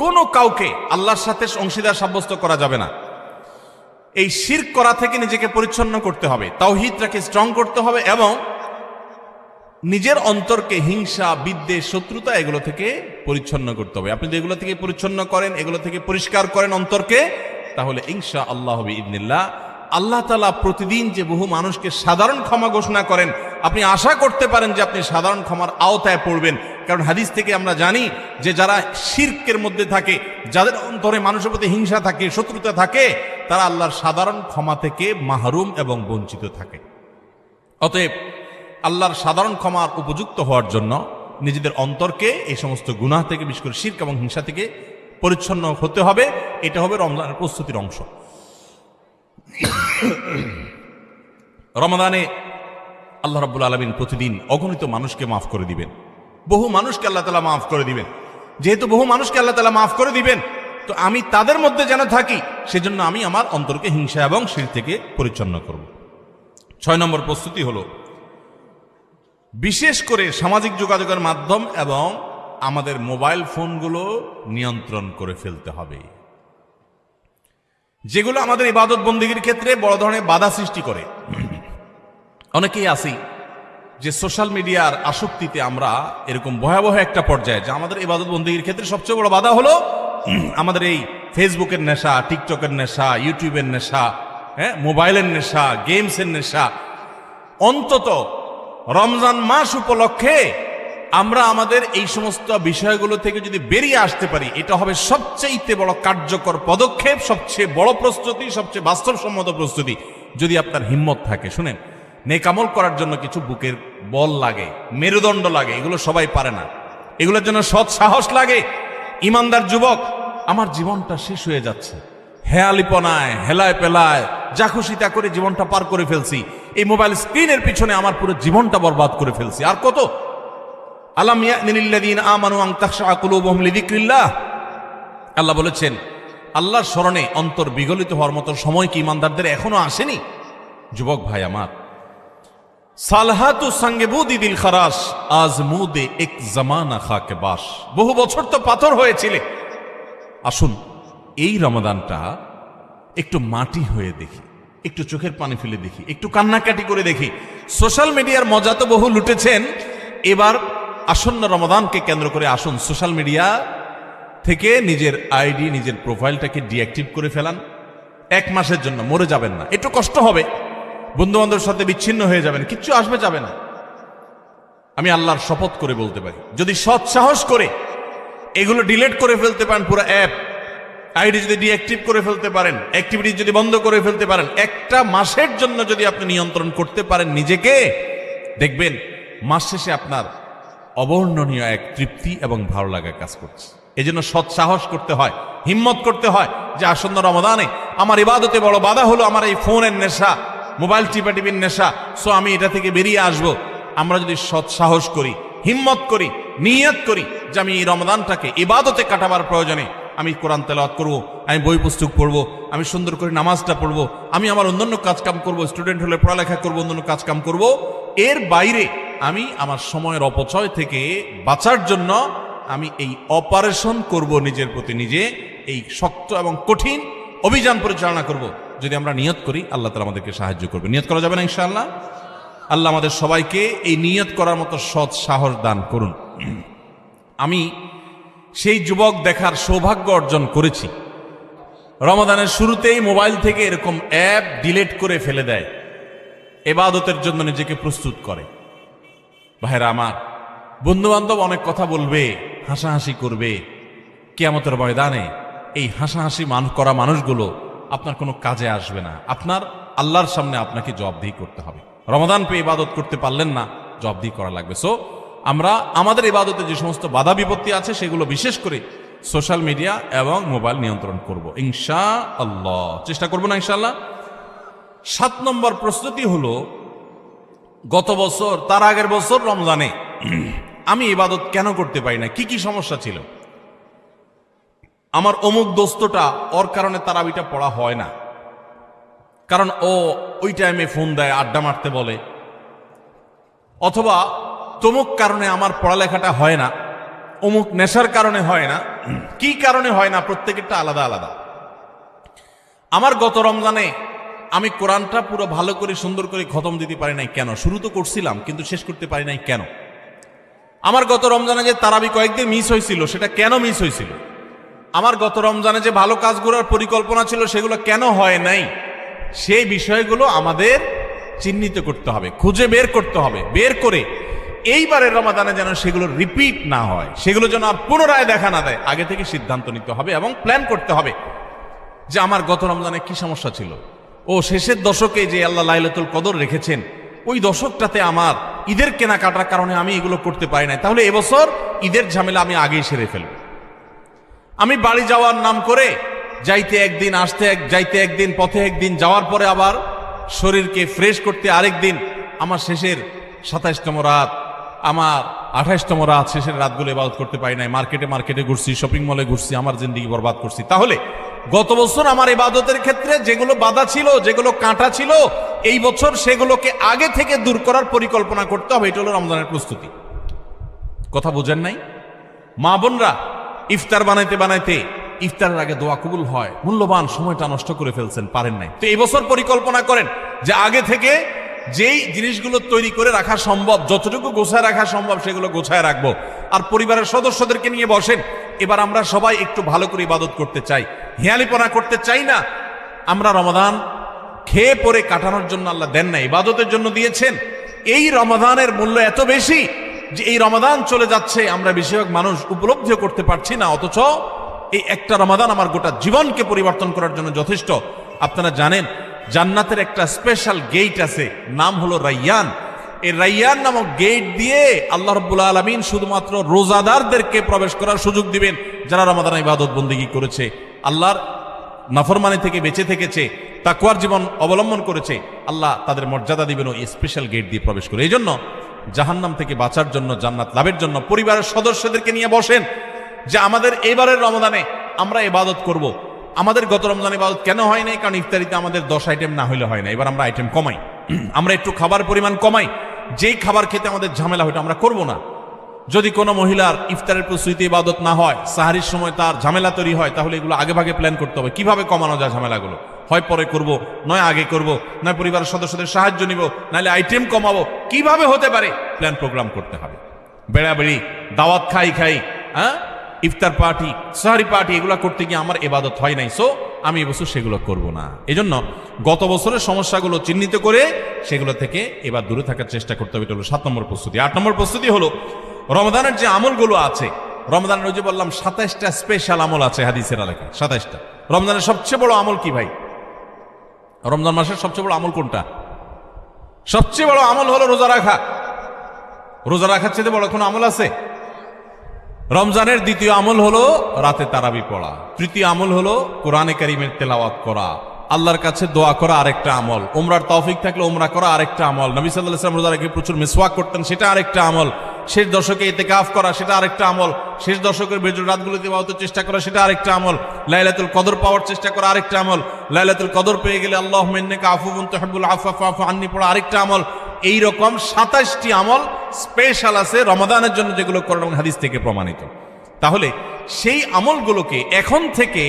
কোনো কাউকে আল্লাহর সাথে অংশীদার সাব্যস্ত করা যাবে না। এই শিরক করা থেকে নিজেকে পরিচ্ছন্ন করতে হবে, তাওহীদটাকে স্ট্রং করতে হবে এবং নিজের অন্তরকে হিংসা, বিদ্বেষ, শত্রুতা এগুলো থেকে পরিচ্ছন্ন করতে হবে। আপনি যদি এগুলো থেকে পরিচ্ছন্ন করেন, এগুলো থেকে পরিষ্কার করেন অন্তরকে, তাহলে ইনশা আল্লাহ বিইذনিল্লাহ আল্লাহ তাআলা প্রতিদিন যে বহু মানুষকে সাধারণ ক্ষমা ঘোষণা করেন, আপনি আশা করতে পারেন যে আপনি সাধারণ ক্ষমার আওতায় পড়বেন। কারণ হাদিস থেকে আমরা জানি যে যারা শিরকের মধ্যে থাকে, যাদের অন্তরে মানুষের প্রতি হিংসা থাকে, শত্রুতা থাকে, তারা আল্লাহর সাধারণ ক্ষমা থেকে মাহরুম এবং বঞ্চিত থাকে। অতএব আল্লাহর সাধারণ ক্ষমার উপযুক্ত হওয়ার জন্য নিজেদের অন্তরকে এই সমস্ত গুনাহ থেকে, বিশেষ করে শিরক এবং হিংসা থেকে পরিচ্ছন্ন হতে হবে। এটা হবে রমজানের প্রস্তুতির অংশ। রমাদানে আল্লাহ রাব্বুল আলামিন প্রতিদিন অগণিত মানুষকে মাফ করে দিবেন, বহু মানুষকে আল্লাহ তাআলা মাফ করে দিবেন। যেহেতু বহু মানুষকে আল্লাহ তাআলা মাফ করে দিবেন, তো আমি তাদের মধ্যে যেন থাকি, সেজন্য আমি আমার অন্তরকে হিংসা এবং শিরক থেকে পরিচ্ছন্ন করব। 6 নম্বর প্রস্তুতি হলো বিশেষ করে সামাজিক যোগাযোগের মাধ্যম এবং আমাদের মোবাইল ফোনগুলো নিয়ন্ত্রণ করে ফেলতে হবে, যেগুলো আমাদের ইবাদত বন্দেগীর ক্ষেত্রে বড় ধরনের বাধা সৃষ্টি করে। অনেকেই আছি যে সোশ্যাল মিডিয়ার আসক্তিতে আমরা এরকম ভয়াবহ একটা পর্যায়ে, যে আমাদের ইবাদত বন্দেগীর ক্ষেত্রে সবচেয়ে বড় বাধা হলো আমাদের এই ফেসবুকের নেশা, টিকটকের নেশা, ইউটিউবের নেশা, মোবাইলের নেশা, গেমসের নেশা। অন্তত রমজান মাস উপলক্ষে আমরা আমাদের এই সমস্ত বিষয়গুলো থেকে যদি বেরিয়ে আসতে পারি, এটা হবে সবচেয়ে বড় কার্যকর পদক্ষেপ, সবচেয়ে বড় প্রস্তুতি, সবচেয়ে বাস্তবসম্মত প্রস্তুতি। যদি আপনার হিম্মত থাকে, শুনেন, নেক আমল করার জন্য কিছু বুকের বল লাগে, মেরুদণ্ড লাগে, এগুলো সবাই পারে না। এগুলোর জন্য সৎ সাহস লাগে। ইমানদার যুবক, আমার জীবনটা শেষ হয়ে যাচ্ছে, হেয়ালিপনায়, হেলায় পেলায়, যা খুশি তা করে জীবনটা পার করে ফেলছি, এই মোবাইল স্ক্রিনের পিছনে আমার পুরো জীবনটা বরবাদ করে ফেলছি, আর কত? আলাম ইয়ানিল্লাযীনা আমানু আন তাখশা কুলুবুহুম লিযিকরিল্লাহ। আল্লাহ বলেছেন, আল্লাহর স্মরণে অন্তর বিগলিত হওয়ার মতো সময় কি ইমানদারদের এখনো আসেনি? যুবক ভাই আমার, সালহাতু সঙ্গে বুদি দিল খারাস আজমুদে এক জামানা খাকে বাস। বহু বছর তো পাথর হয়েছিলে। আসুন এই রমাদানটা একটু মাটি হয়ে দেখি, একটু চোখের পানি ফেলে দেখি, একটু কান্নাকাটি করে দেখি। সোশ্যাল মিডিয়ার মজা তো বহু লুটেছেন, এবার আসন্ন রমাদানকে কেন্দ্র করে আসুন সোশ্যাল মিডিয়া থেকে নিজের আইডি, নিজের প্রোফাইলটাকে ডিঅ্যাক্টিভ করে ফেলান। 1 মাসের জন্য মরে যাবেন না, একটু কষ্ট হবে, বন্ধু বান্ধবের সাথে বিচ্ছিন্ন হয়ে যাবেন, কিচ্ছু আসবে যাবে না। আমি আল্লাহর শপথ করে বলতে পারি, যদি সৎ সাহস করে এগুলো ডিলিট করে ফেলতে পারেন, পুরো অ্যাপ আইডি যদি ডিঅ্যাক্টিভ করে ফেলতে পারেন, অ্যাক্টিভিটি যদি বন্ধ করে ফেলতে পারেন, 1টা মাসের জন্য যদি আপনি নিয়ন্ত্রণ করতে পারেন নিজেকে, দেখবেন মাস শেষে আপনার অবর্ণনীয় এক তৃপ্তি এবং ভালো লাগা কাজ করছে। এজন্য সৎ সাহস করতে হয়, হিম্মত করতে হয় যে আসন্ন রমাদানে আমার ইবাদতে বড় বাধা হলো আমার এই ফোনের নেশা, মোবাইল টিপাটিপির নেশা, সো আমি এটা থেকে বেরিয়ে আসব। আমরা যদি সৎ সাহস করি, হিম্মত করি, নিয়ত করি যে আমি এই রমাদানটাকে ইবাদতে কাটাবার প্রয়োজনে আমি কোরআন তেলাওয়াত করব, আমি বই পুস্তক পড়বো, আমি সুন্দর করে নামাজটা পড়বো, আমি আমার অন্যান্য কাজকাম করব, স্টুডেন্ট হলে পড়ালেখা করবো, অন্যান্য কাজকাম করব, এর বাইরে আমি আমার সময়ের অপচয় থেকে বাঁচার জন্য আমি এই অপারেশন করব, নিজের প্রতি নিজে এই শক্ত এবং কঠিন অভিযান পরিচালনা করব। যদি আমরা নিয়ত করি, আল্লাহ তাআলা আমাদেরকে সাহায্য করবে। নিয়ত করা যাবে না ইনশাআল্লাহ? আল্লাহ আমাদের সবাইকে এই নিয়ত করার মতো সৎ সাহস দান করুন। আমি সেই যুবক দেখার সৌভাগ্য অর্জন করেছি, রমাদানের শুরুতেই মোবাইল থেকে এরকম অ্যাপ ডিলিট করে ফেলে দেয়, ইবাদতের জন্য নিজেকে প্রস্তুত করে। ভাইরা আমার, বন্ধু বান্ধব অনেক কথা বলবে, হাসাহাসি করবে, কিয়ামতের ময়দানে এই হাসাহাসি করা মানুষগুলো আপনার কোনো কাজে আসবে না। আপনার আল্লাহর সামনে আপনাকে জবাবদিহি করতে হবে। রমাদান পেয়ে ইবাদত করতে পারলেন না, জবাবদিহি করা লাগবে। সো আমরা আমাদের ইবাদতে যে সমস্ত বাধা বিপত্তি আছে সেগুলো বিশেষ করে সোশ্যাল মিডিয়া এবং মোবাইল নিয়ন্ত্রণ করব ইনশাআল্লাহ, চেষ্টা করব না ইনশাআল্লাহ। 7 নম্বর প্রস্তুতি হলো, গত বছর, তার আগের বছর রমজানে আমি ইবাদত কেন করতে পারি না, কি কি সমস্যা ছিল? আমার অমুক দোস্তটা, ওর কারণে তারাবিটা পড়া হয় না, কারণ ও ওই টাইমে ফোন দেয়, আড্ডা মারতে বলে, অথবা তমুক কারণে আমার পড়ালেখাটা হয় না, অমুক নেশার কারণে হয় না। কি কারণে হয় না? প্রত্যেকেরটা আলাদা আলাদা। আমার গত রমজানে আমি কোরআনটা পুরো ভালো করে সুন্দর করে খতম দিতে পারি নাই কেন? শুরু তো করছিলাম কিন্তু শেষ করতে পারি নাই কেন? আমার গত রমজানে যে তারাবি কয়েকদিন মিস হয়েছিল, সেটা কেন মিস হয়েছিল? আমার গত রমজানে যে ভালো কাজগুলোর পরিকল্পনা ছিল, সেগুলো কেন হয় নাই? সেই বিষয়গুলো আমাদের চিহ্নিত করতে হবে, খুঁজে বের করতে হবে। বের করে এইবারের রমাদানে যেন সেগুলো রিপিট না হয়, সেগুলো যেন আর পুনরায় দেখা না দেয়, আগে থেকে সিদ্ধান্ত নিতে হবে এবং প্ল্যান করতে হবে যে আমার গত রমজানে কি সমস্যা ছিল। ও শেষের দশকে যে আল্লাহ লাইলাতুল কদর রেখেছেন, ওই দশকটাতে আমার ঈদের কেনাকাটার কারণে আমি এগুলো করতে পারি নাই, তাহলে এবছর ঈদের ঝামেলা আমি আগেই সেরে ফেলব। আমি বাড়ি যাওয়ার নাম করে যাইতে একদিন, আসতে যাইতে একদিন, পথে একদিন, যাওয়ার পরে আবার শরীরকে ফ্রেশ করতে আরেক দিন, আমার শেষের 27তম রাত, আমার 28তম রাত, শেষের রাতগুলো ইবাদত করতে পারি নাই। মার্কেটে ঘুরছি, শপিং মলে ঘুরছি, আমার জিন্দেগি বরবাদ করছি। তাহলে গত বছর আমার ইবাদতের ক্ষেত্রে যেগুলো বাধা ছিল, যেগুলো কাঁটা ছিল, এই বছর সেগুলোকে আগে থেকে দূর করার পরিকল্পনা করতে হবে। এটা হলো রমজানের প্রস্তুতি। কথা বুঝেন নাই? মা বোনরা ইফতার বানাইতে বানাইতে ইফতারের আগে দোয়া কবুল হয়, মূল্যবান সময়টা নষ্ট করে ফেলছেন, পারেন নাই। তো এই বছর পরিকল্পনা করেন যে আগে থেকে যেই জিনিসগুলো তৈরি করে রাখা সম্ভব, যতটুকু গোছায় রাখা সম্ভব সেগুলো গোছায় রাখবো। আর পরিবারের সদস্যদেরকে নিয়ে বসেন, এবার আমরা সবাই একটু ভালো করে ইবাদত করতে চাই, হেয়ালিপনা করতে চাই না। আমরা রমাদান খেয়ে পরে কাটানোর জন্য আল্লাহ দেন না, ইবাদতের জন্য দিয়েছেন। এই রমাদানের মূল্য এত বেশি যে এই রমাদান চলে যাচ্ছে, আমরা বেশিরভাগ মানুষ উপলব্ধিও করতে পারছি না, অথচ এই একটা রমাদান আমার গোটা জীবনকে পরিবর্তন করার জন্য যথেষ্ট। আপনারা জানেন জান্নাতের একটা স্পেশাল গেট আছে, নাম হলো রাইয়ান। এই রাইয়ান নামক গেট দিয়ে আল্লাহ রাব্বুল আলামিন শুধুমাত্র রোজাদারদেরকে প্রবেশ করার সুযোগ দিবেন, যারা রমাদান ইবাদত বন্দেগী করেছে, আল্লাহর নাফরমানি থেকে বেঁচে থেকেছে, তাকওয়ার জীবন অবলম্বন করেছে। আল্লাহ তাদের মর্যাদা দিবেন ওই স্পেশাল গেট দিয়ে প্রবেশ করে। এই জন্য জাহান্নাম থেকে বাঁচার জন্য, জান্নাত লাভের জন্য পরিবারের সদস্যদেরকে নিয়ে বসেন যে আমাদের এবারের রমাদানে আমরা ইবাদত করব। আমাদের গত রমজানে ইবাদত কেন হয় নাই? কারণ ইফতারিতে আমাদের 10 আইটেম না হইলে হয় না। এবার আমরা আইটেম কমাই, আমরা একটু খাবার পরিমাণ কমাই। যেই খাবার খেতে আমাদের ঝামেলা হইতো আমরা করব না। যদি কোনো মহিলার ইফতারের প্রস্তুতি ইবাদত না হয়, সাহারির সময় তার ঝামেলা তৈরি হয়, তাহলে এগুলো আগে ভাগে প্ল্যান করতে হবে কিভাবে কমানো যায় ঝামেলাগুলো। হয় পরে করব, নয় আগে করব, নয় পরিবারের সদস্যদের সাহায্য নিব, নাহলে আইটেম কমাবো, কিভাবে হতে পারে প্ল্যান প্রোগ্রাম করতে হবে। বেড়াবেড়ি, দাওয়াত খাই, হ্যাঁ, ইফতার পার্টি, সাহারি পার্টি, এগুলো করতে গিয়ে আমার ইবাদত হয় নাই, সো আমি এবছর সেগুলো করব না। এজন্য গত বছরের সমস্যাগুলো চিহ্নিত করে সেগুলো থেকে এবার দূরে থাকার চেষ্টা করতে হবে। এটা হলো 7 নম্বর প্রস্তুতি। 8 নম্বর প্রস্তুতি হলো রমজানের যে আমলগুলো আছে, রমজানের ওই যে বললাম 27টা স্পেশাল আমল আছে হাদিসের আলোকে। 27টা। রমজানের সবচেয়ে বড় আমল কি ভাই? রমজান মাসের সবচেয়ে বড় আমল কোনটা? সবচেয়ে বড় আমল হলো রোজা রাখা। রোজা রাখার চেয়ে বড় কোনো আমল আছে? রমজানের দ্বিতীয় আমল হলো রাতে তারাবি পড়া। তৃতীয় আমল হলো কোরআনে কারীমের তেলাওয়াত করা। আল্লাহর কাছে দোয়া করা আরেকটা আমল। উমরার তৌফিক থাকলে উমরা করা আরেকটা আমল। নবী সাল্লাল্লাহু আলাইহি ওয়াসাল্লাম রোজা রেখে প্রচুর মিসওয়াক করতেন, সেটা আরেকটা আমল। শেষ দশকে ইতিকাফ করা, সেটা আরেকটা আমল। শেষ দশকের বেজর রাতগুলোতে ইবাদতের চেষ্টা করা, সেটা আরেকটা আমল। লাইলাতুল কদর পাওয়ার চেষ্টা করা আরেকটা আমল। লাইলাতুল কদর পেয়ে গেলে আল্লাহুম্মা ইন্নাকা আফুউন তুহিব্বুল আফওয়া ফা'ফু আন্নী পড়া আরেকটা আমল। এই রকম 27টি আমল স্পেশাল আছে রমাদানের জন্য, যেগুলো কোরআন এবং হাদিস থেকে প্রমাণিত। তাহলে সেই আমলগুলোকে এখন থেকে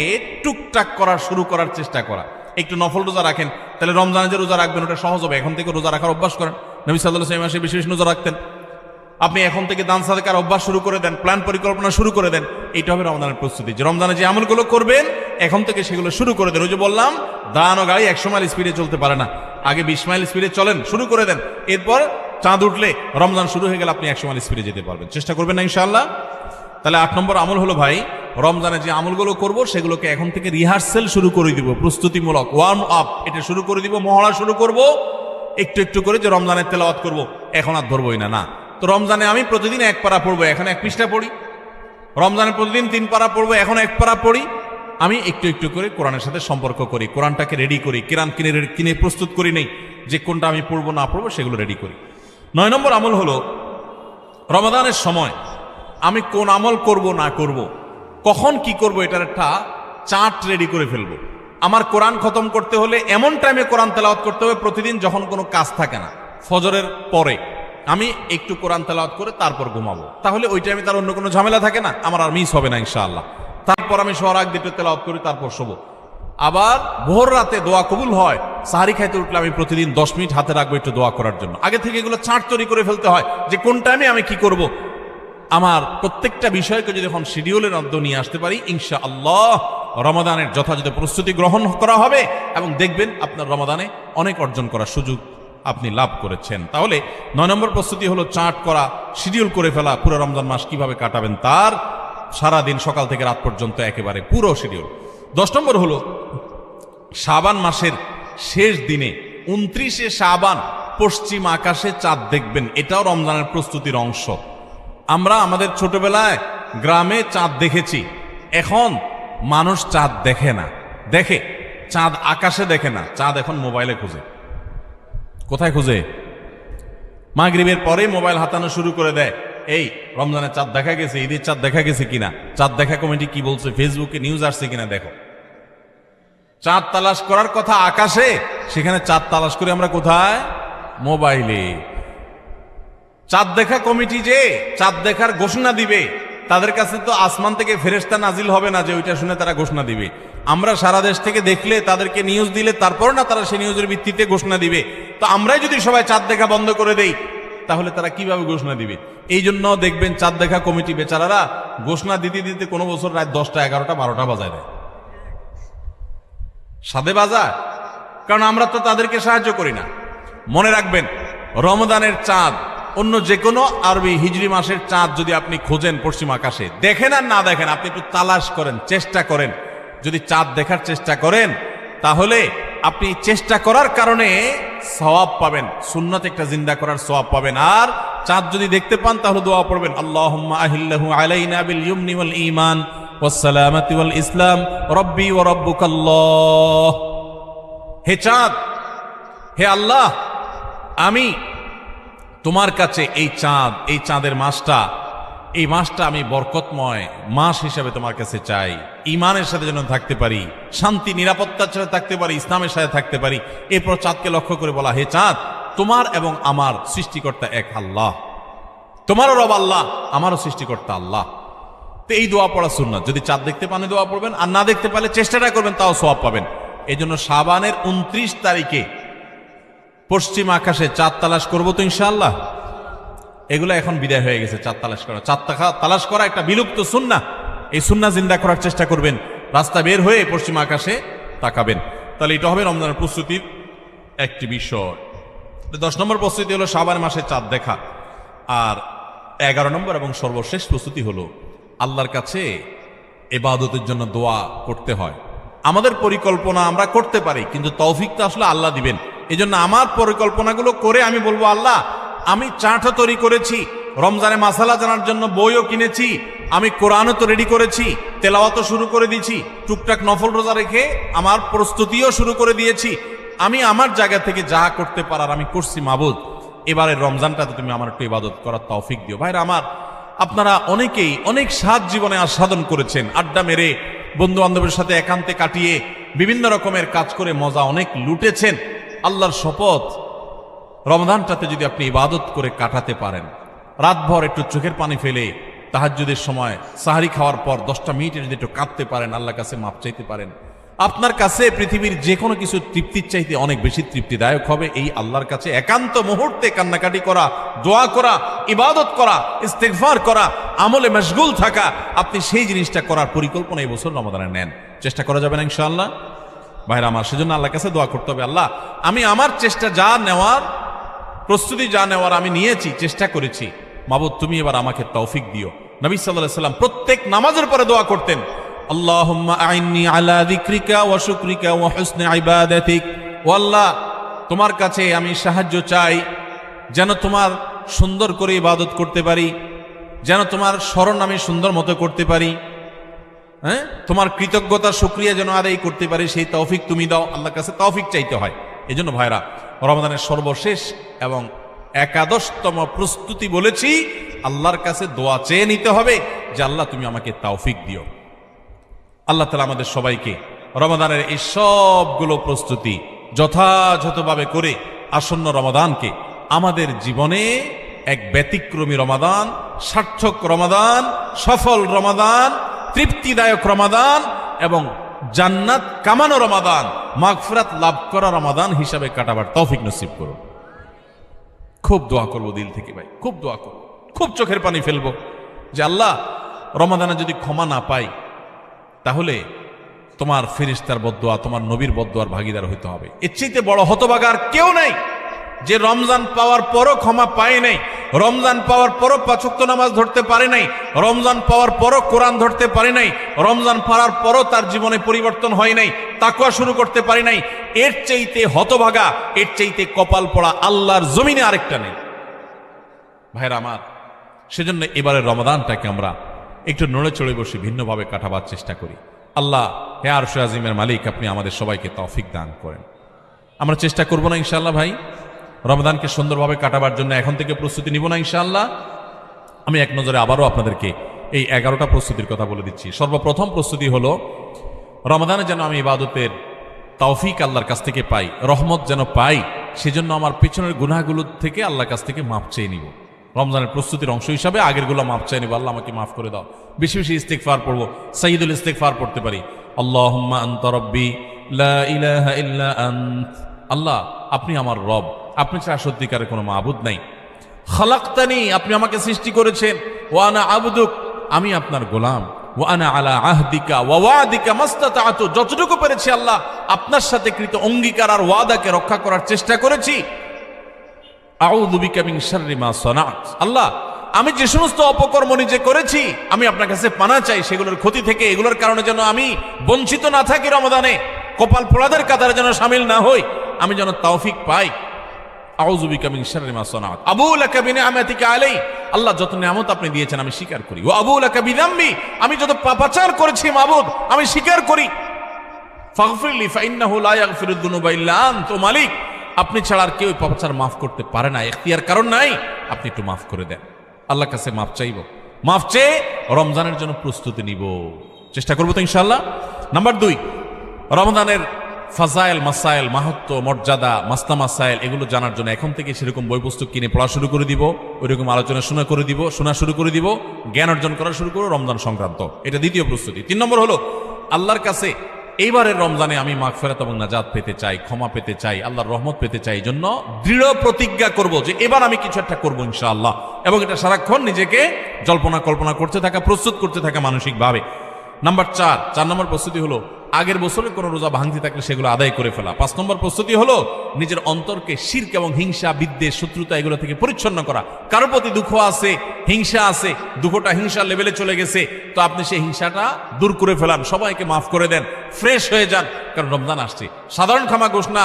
টুকটাক শুরু করার চেষ্টা করা। একটু নফল রোজা রাখেন, তাহলে রমজানে যে রোজা রাখবেন ওটা সহজ হবে। এখন থেকে রোজা রাখার অভ্যাস করেন। নবী সাল্লাল্লাহু আলাইহি ওয়াসাল্লাম বেশি বেশি রোজা রাখতেন। আপনি এখন থেকে দান সাদাকার অভ্যাস শুরু করে দেন, প্ল্যান পরিকল্পনা শুরু করে দেন। এইটা হবে রমজানের প্রস্তুতি, যে রমজানে যে আমলগুলো করবেন এখন থেকে সেগুলো শুরু করে দেন। ওই যে বললাম দান ও গাড়ি 100 মাইল স্পিডে চলতে পারে না, আগে 20 মাইল স্পিডে চলেন, শুরু করে দেন। এরপর চাঁদ উঠলে, রমজান শুরু হয়ে গেলে আপনি 100 মাইল স্পিডে যেতে পারবেন। চেষ্টা করবেন না ইনশাআল্লাহ? তাহলে 8 নম্বর আমল হলো ভাই, রমজানে যে আমলগুলো করব সেগুলোকে এখন থেকে রিহার্সেল শুরু করে দিব, প্রস্তুতিমূলক ওয়ার্ম আপ এটা শুরু করে দিব, মহড়া শুরু করব একটু একটু করে। যে রমজানের তেলাওয়াত করব, এখন আর ধরবই না। তো রমজানে আমি প্রতিদিন 1 পারা পড়বো, এখন 1 পৃষ্ঠা পড়ি। রমজানে প্রতিদিন 3 পারা পড়বো, এখন 1 পারা পড়ি। আমি একটু একটু করে কোরআনের সাথে সম্পর্ক করি, কোরআনটাকে রেডি করি, কোরআন কিনে প্রস্তুত করি নেই যে কোনটা আমি পড়বো না পড়বো, সেগুলো রেডি করি। 9 নম্বর আমল হলো রমাদানের সময় আমি কোন আমল করব না করব, কখন কি করব, এটার একটা চার্ট রেডি করে ফেলবো। আমার কোরআন খতম করতে হলে এমন টাইমে কোরআন তেলাওয়াত করতে হবে প্রতিদিন যখন কোনো কাজ থাকে না। ফজরের পরে আমি একটু কোরআন তেলাওয়াত করে তারপর ঘুমাবো, তাহলে ওই টাইমে তার অন্য কোনো ঝামেলা থাকে না, আমার আর মিস হবে না ইনশাআল্লাহ। তারপর আমি শোয়ার আগ দিয়ে তেলাওয়াত করি, তারপর শোবো। আবার ভোর রাতে দোয়া কবুল হয়, সাহারি খাইতে উঠলে আমি প্রতিদিন 10 মিনিট হাতে রাখবো একটু দোয়া করার জন্য। আগে থেকে এগুলো চার্ট তৈরি করে ফেলতে হয় যে কোন টাইমে আমি কি করব। আমার প্রত্যেকটা বিষয়কে যদি এখন শিডিউলের মধ্যে নিয়ে আসতে পারি, ইনশাআল্লাহ রমাদানের যথাযথ প্রস্তুতি গ্রহণ করা হবে এবং দেখবেন আপনার রমাদানে অনেক অর্জন করার সুযোগ আপনি লাভ করেছেন। তাহলে 9 নম্বর প্রস্তুতি হলো চার্ট করা, শিডিউল করে ফেলা, পুরো রমজান মাস কিভাবে কাটাবেন তার সারাদিন সকাল থেকে রাত পর্যন্ত একেবারে পুরো শিডিউল। 10 নম্বর হলো শাবান মাসের শেষ দিনে 29শে শাবান পশ্চিম আকাশে চাঁদ দেখবেন। এটাও রমজানের প্রস্তুতির অংশ। আমরা আমাদের ছোটবেলায় গ্রামে চাঁদ দেখেছি, এখন মানুষ চাঁদ দেখে না, দেখে চাঁদ আকাশে দেখে না, চাঁদ এখন মোবাইলে খুঁজে। কোথায় খুঁজে? মাগরিবের পরেই মোবাইল হাতানো শুরু করে দেয়, এই রমজানের চাঁদ দেখা গেছে, ঈদের চাঁদ দেখা গেছে কিনা, চাঁদ দেখা কমিটি কি বলছে, ফেসবুকে নিউজ আসছে কিনা দেখো। চাঁদ তালাশ করার কথা আকাশে, সেখানে চাঁদ তালাশ করে আমরা কোথায়? মোবাইলে। চাঁদ দেখা কমিটি যে চাঁদ দেখার ঘোষণা দিবে, তাদের কাছে তো আসমান থেকে ফেরেশতা নাজিল হবে না যে ওইটা শুনে তারা ঘোষণা দিবে। আমরা সারা দেশ থেকে দেখলে, তাদেরকে নিউজ দিলে তারপর না তারা সেই নিউজের ভিত্তিতে ঘোষণা দিবে। তো আমরাই যদি সবাই চাঁদ দেখা বন্ধ করে দেই, তাহলে তারা কিভাবে ঘোষণা দিবে? এই জন্য দেখবেন চাঁদ দেখা কমিটি বেচারারা ঘোষণা দিতে দিতে কোনো বছর রাত 10টা 11টা 12টা বাজায় দেয়। সাদে বাজায়, কারণ আমরা তো তাদেরকে সাহায্য করি না। মনে রাখবেন, রমজানের চাঁদ অন্য যে কোনো আরবি হিজরি মাসের চাঁদ যদি আপনি খোঁজেন পশ্চিম আকাশে, দেখেন আর না দেখেন, আপনি একটু তালাশ করেন, চেষ্টা করেন। যদি চাঁদ দেখার চেষ্টা করেন, তাহলে আপনি চেষ্টা করার কারণে সওয়াব পাবেন, সুন্নাত একটা জিন্দা করার সওয়াব পাবেন। আর চাঁদ যদি দেখতে পান তাহলে দোয়া পড়বেন, আল্লাহুম্মা আহিল্লাহু আলাইনা বিল ইয়ুমনি ওয়াল ঈমান ওয়াস সালামাতি ওয়াল ইসলাম রব্বি ওয়া রাব্বুকাল্লাহ। হে চাঁদ, হে আল্লাহ, আমি তোমার কাছে এই চাঁদ, এই চাঁদের মাসটা, এই মাসটা আমি বরকতময় মাস হিসাবে তোমার কাছে চাই। ঈমানের সাথে যেন থাকতে পারি, শান্তি নিরাপত্তার সাথে থাকতে পারি, ইসলামের সাথে থাকতে পারি। এরপর চাঁদকে লক্ষ্য করে বলা, হে চাঁদ, তোমার এবং আমার সৃষ্টিকর্তা এক আল্লাহ, তোমারও রব আল্লাহ, আমারও সৃষ্টিকর্তা আল্লাহ। তো এই দোয়া পড়া সুন্নাত। যদি চাঁদ দেখতে পান দোয়া পড়বেন, আর না দেখতে পারলে চেষ্টাটা করবেন, তাও সওয়াব পাবেন। এই জন্য শাবানের 29 তারিখে পশ্চিম আকাশে চাঁদ তালাশ করবো তো ইনশাআল্লাহ। এগুলো এখন বিদায় হয়ে গেছে, চাঁদ তালাশ করা। চাঁদ তালাশ করা একটা বিলুপ্ত সুন্নাহ। এই সুন্নাহ জিন্দা করার চেষ্টা করবেন, রাস্তা বের হয়ে পশ্চিম আকাশে তাকাবেন। তাহলে এটা হবে রমজানের প্রস্তুতির একটি বিষয়। 10 নম্বর প্রস্তুতি হলো শাবান মাসে চাঁদ দেখা। আর 11 নম্বর এবং সর্বশেষ প্রস্তুতি হলো আল্লাহর কাছে ইবাদতের জন্য দোয়া করতে হয়। আমাদের পরিকল্পনা আমরা করতে পারি, কিন্তু তৌফিকটা আসলে আল্লাহ দিবেন। এই জন্য আমার পরিকল্পনাগুলো করে আমি বলবো, আল্লাহ আমি চার্টও তৈরি করেছি, রমজানে মাসালা জানার জন্য বইও কিনেছি, আমি কোরআনও তো রেডি করেছি, তেলাওয়াতও শুরু করে দিয়েছি, টুকটাক নফল রোজা রেখে আমার প্রস্তুতিও শুরু করে দিয়েছি। আমি আমার জায়গা থেকে যা করতে পারার আমি করছি। মাবুদ, এবারের রমজানটাতে তুমি আমার একটু ইবাদত করার তৌফিক দিও। ভাইরা আমার, আপনারা অনেকেই অনেক স্বাদ জীবনে আস্বাদন করেছেন, আড্ডা মেরে বন্ধু বান্ধবের সাথে একান্তে কাটিয়ে বিভিন্ন রকমের কাজ করে মজা অনেক লুটেছেন। আল্লাহর শপথ, রমজানটাতে যদি আপনি ইবাদত করে কাটাতে পারেন, রাতভর একটু চোখের পানি ফেলে তাহাজ্জুদের সময় সাহারি খাওয়ার পর 10টা মিনিটে যদি একটু কাঁদতে পারেন, আল্লাহর কাছে মাপ চাইতে পারেন, আপনার কাছে পৃথিবীর যে কোনো কিছু তৃপ্তির চাইতে অনেক বেশি তৃপ্তিদায়ক হবে এই আল্লাহর কাছে একান্ত মুহূর্তে কান্নাকাটি করা, দোয়া করা, ইবাদত করা, ইস্তেগফার করা, আমলে মশগুল থাকা। আপনি সেই জিনিসটা করার পরিকল্পনা এই বছর রমাদানে নেন। চেষ্টা করা যাবে না ইনশাআল্লাহ? ভাইরা আমার, সেজন্য আল্লাহর কাছে দোয়া করতে হবে, আল্লাহ আমি আমার চেষ্টা যা নেওয়ার, প্রস্তুতি যা নেওয়ার আমি নিয়েছি, চেষ্টা করেছি, মাবুদ তুমি এবার আমাকে তৌফিক দিও। নবী সাল্লাল্লাহু আলাইহি ওয়াসাল্লাম প্রত্যেক নামাজের পরে দোয়া করতেন, আল্লাহুম্মা আইন্নি আলা যিকরিকা ওয়া শুকরিকা ওয়া হুসনি ইবাদাতিক। ও আল্লাহ, তোমার কাছে আমি সাহায্য চাই যেন তোমার সুন্দর করে ইবাদত করতে পারি, যেন তোমার স্মরণ আমি সুন্দর মতো করতে পারি, হ্যাঁ, তোমার কৃতজ্ঞতা শুকরিয়া যেন আদায় করতে পারি, সেই তৌফিক তুমি দাও। আল্লাহর কাছে তৌফিক চাইতে হয়। এই জন্য ভাইরা, রমজানের সর্বশেষ এবং 11তম প্রস্তুতি বলেছি, আল্লাহর কাছে দোয়া চেয়ে নিতে হবে যে আল্লাহ তুমি আমাকে তৌফিক দিও। আল্লাহ তাআলা আমাদের সবাইকে রমজানের এই সবগুলো প্রস্তুতি যথাযথভাবে করে আসন্ন রমাদানকে আমাদের জীবনে এক ব্যতিক্রমী রমাদান, সার্থক রমাদান, সফল রমাদান, তৃপ্তিদায়ক রমাদান এবং জান্নাত কামানো রমাদান, মাগফিরাত লাভ করা রমাদান হিসাবে কাটাবার তৌফিক নসিব করুন। খুব দোয়া করবো দিল থেকে ভাই, খুব দোয়া করবো, খুব চোখের পানি ফেলবো যে আল্লাহ রমাদানে যদি ক্ষমা না পাই তাহলে তোমার ফেরেশতার বদদোয়া, তোমার নবীর বদদোয়ার ভাগীদার হইতে হবে। এর চাইতে বড় হতভাগা আর কেউ নাই যে রমজান পাওয়ার পরও ক্ষমা পায় নাই, রমজান পাওয়ার পরও পাঁচ ওয়াক্ত নামাজ ধরতে পারে নাই, রমজান পাওয়ার পরও কোরআন ধরতে পারে নাই, রমজান পাওয়ার পরও তার জীবনে পরিবর্তন হয় নাই, তাকওয়া শুরু করতে পারে নাই। এর চাইতে হতভাগা, এর চাইতে কপাল পড়া আল্লাহর জমিনে আরেকটা নেই ভাইরা আমার। সেজন্য এবারের রমাদানটাকে আমরা একটু নড়ে চড়ে বসে ভিন্নভাবে কাটাবার চেষ্টা করি। আল্লাহ হে আরশে আজিমের মালিক, আপনি আমাদের সবাইকে তৌফিক দান করেন। আমরা চেষ্টা করব না ইনশাআল্লাহ ভাই রমাদানকে সুন্দরভাবে কাটাবার জন্য এখন থেকে প্রস্তুতি নিব না ইনশাআল্লাহ। আমি এক নজরে আবারও আপনাদেরকে এই 11টা প্রস্তুতির কথা বলে দিচ্ছি। সর্বপ্রথম প্রস্তুতি হলো রমাদানে যেন আমি ইবাদতের তৌফিক আল্লাহর কাছ থেকে পাই, রহমত যেন পাই, সেজন্য আমার পিছনের গুনাহগুলো থেকে আল্লাহর কাছ থেকে মাপ চেয়ে নিব। রমজানের প্রস্তুতির অংশ হিসাবে আগেরগুলো মাপ চাই নিব, আল্লাহ আমাকে মাফ করে দাও। বেশি বেশি ইস্তেগফার পড়বো, সাইয়্যিদুল ইস্তেগফার পড়তে পারি। আল্লাহুম্মা আনতা রাব্বি লা ইলাহা ইল্লা আনত, আল্লাহ আপনি আমার রব, আপনি ছাড়া সত্যিকারের কোনো মাবুদ নাই। খালাকতানি, আপনি আমাকে সৃষ্টি করেছেন। ওয়া আনা আবদুক, আমি আপনার গোলাম। ওয়া আনা আলা আহদিকা ওয়া ওয়াদিকা মাস্তাতাতু, যতটুকু পেরেছি আল্লাহ আপনার সাথে কৃত অঙ্গীকার আর ওয়াদাকে রক্ষা করার চেষ্টা করেছি। আউযু বিকা মিন শাররি মা সানাত, আল্লাহ আমি যে সমস্ত অপকর্ম নিজে করেছি আমি আপনার কাছে পানা চাই সেগুলোর ক্ষতি থেকে, এগুলোর কারণে যেন আমি বঞ্চিত না থাকি, রমাদানে কপাল পোড়াদের কাতারে যেন শামিল না হই, আমি যেন তৌফিক পাই। আউযু বিকা মিন শাররি মা সানাত আবু লাকা বিনিআমাতিকা আলাই, আল্লাহ যত নিয়ামত আপনি দিয়েছেন আমি স্বীকার করি। ওয়া আবু লাকা বিযামবি, আমি যত পাপাচার করেছি মাবুদ আমি স্বীকার করি। ফাগফিরলি ফাইন্নাহু লা ইয়াগফিরুদ যুনুবা ইল্লা আনতা, মালিক আপনি ছাড়া আর কেউ পাপাচার মাফ করতে পারে না, এখতিয়ার কারণ নাই, আপনি একটু মাফ করে দেন। আল্লাহর কাছে মাফ চাইব, মাফ চেয়ে রমজানের জন্য প্রস্তুতি নিব, চেষ্টা করবো তো ইনশাআল্লাহ। নাম্বার 2, রমজানের ফাজাইল মাসাইল, মাহাত্ম্য মর্যাদা, মাসনা মাসাইল এগুলো জানার জন্য এখন থেকে সেরকম বই পুস্তক কিনে পড়া শুরু করে দিব, ওইরকম আলোচনা শোনা শুরু করে দিব, জ্ঞান অর্জন করা শুরু করবো রমজান সংক্রান্ত। এটা দ্বিতীয় প্রস্তুতি। 3 নম্বর হলো আল্লাহর কাছে এইবারের রমজানে আমি মাগফিরাত এবং নাজাত পেতে চাই, ক্ষমা পেতে চাই, আল্লাহর রহমত পেতে চাই, জন্য দৃঢ় প্রতিজ্ঞা করব যে এবার আমি কিছু একটা করবো ইনশাআল্লাহ, এবং এটা সারাক্ষণ নিজেকে জল্পনা কল্পনা করতে থাকা, প্রস্তুত করতে থাকা মানসিকভাবে। নাম্বার 4 নম্বর প্রস্তুতি হলো আগের বছরের কোনো রোজা ভাঙতি থাকলে সেগুলো আদায় করে ফেলা। 5 নম্বর প্রস্তুতি হলো নিজের অন্তরকে শিরক এবং হিংসা, বিদ্বেষ, শত্রুতা এগুলো থেকে পরিচ্ছন্ন করা। কারো প্রতি দুঃখ আছে, হিংসা আছে, দুঃখটা হিংসার লেভেলে চলে গেছে, তো আপনি সেই হিংসাটা দূর করে ফেলান, সবাইকে মাফ করে দেন, ফ্রেশ হয়ে যান, কারণ রমজান আসছে। সাধারণ ক্ষমা ঘোষণা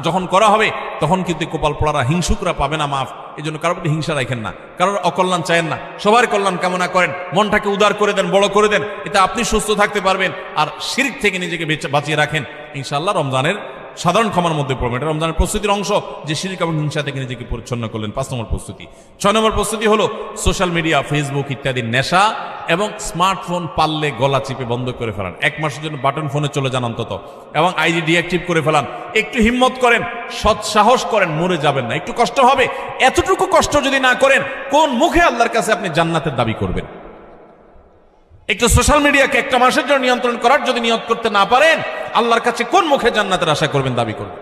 যখন করা হবে তখন কিন্তু কপাল পোড়ারা, হিংসুকরা পাবে না মাফ। এই জন্য কারোর প্রতি হিংসা রাখেন না, কারোর অকল্যাণ চায়েন না, সবার কল্যাণ কামনা করেন, মনটাকে উদার করে দেন, বড় করে দেন, এতে আপনি সুস্থ থাকতে পারবেন আর শিরক থেকে নিজেকে বাঁচিয়ে রাখেন। ইনশাআল্লাহ রমজানের সাধারণ ক্ষমার মধ্যে পড়বেন। এটা রমজানের প্রস্তুতির অংশ যে শিরক এবং হিংসা থেকে নিজেকে পরিচ্ছন্ন করলেন। 5 নম্বর প্রস্তুতি। 6 নম্বর প্রস্তুতি হলো সোশ্যাল মিডিয়া, ফেসবুক ইত্যাদি নেশা এবং স্মার্টফোন পারলে গলা চিপে বন্ধ করে ফেলান। 1 মাসের জন্য বাটন ফোনে চলে যান অন্তত, এবং আইডি ডিঅ্যাক্টিভ করে ফেলান। একটু হিম্মত করেন, সৎ সাহস করেন, মরে যাবেন না। একটু কষ্ট হবে, এতটুকু কষ্ট যদি না করেন কোন মুখে আল্লাহর কাছে আপনি জান্নাতের দাবি করবেন? একটু সোশ্যাল মিডিয়াকে 1 মাসের জন্য নিয়ন্ত্রণ করার যদি নিয়ত করতে না পারেন, আল্লাহর কাছে কোন মুখে জান্নাতের আশা করবেন, দাবি করবেন?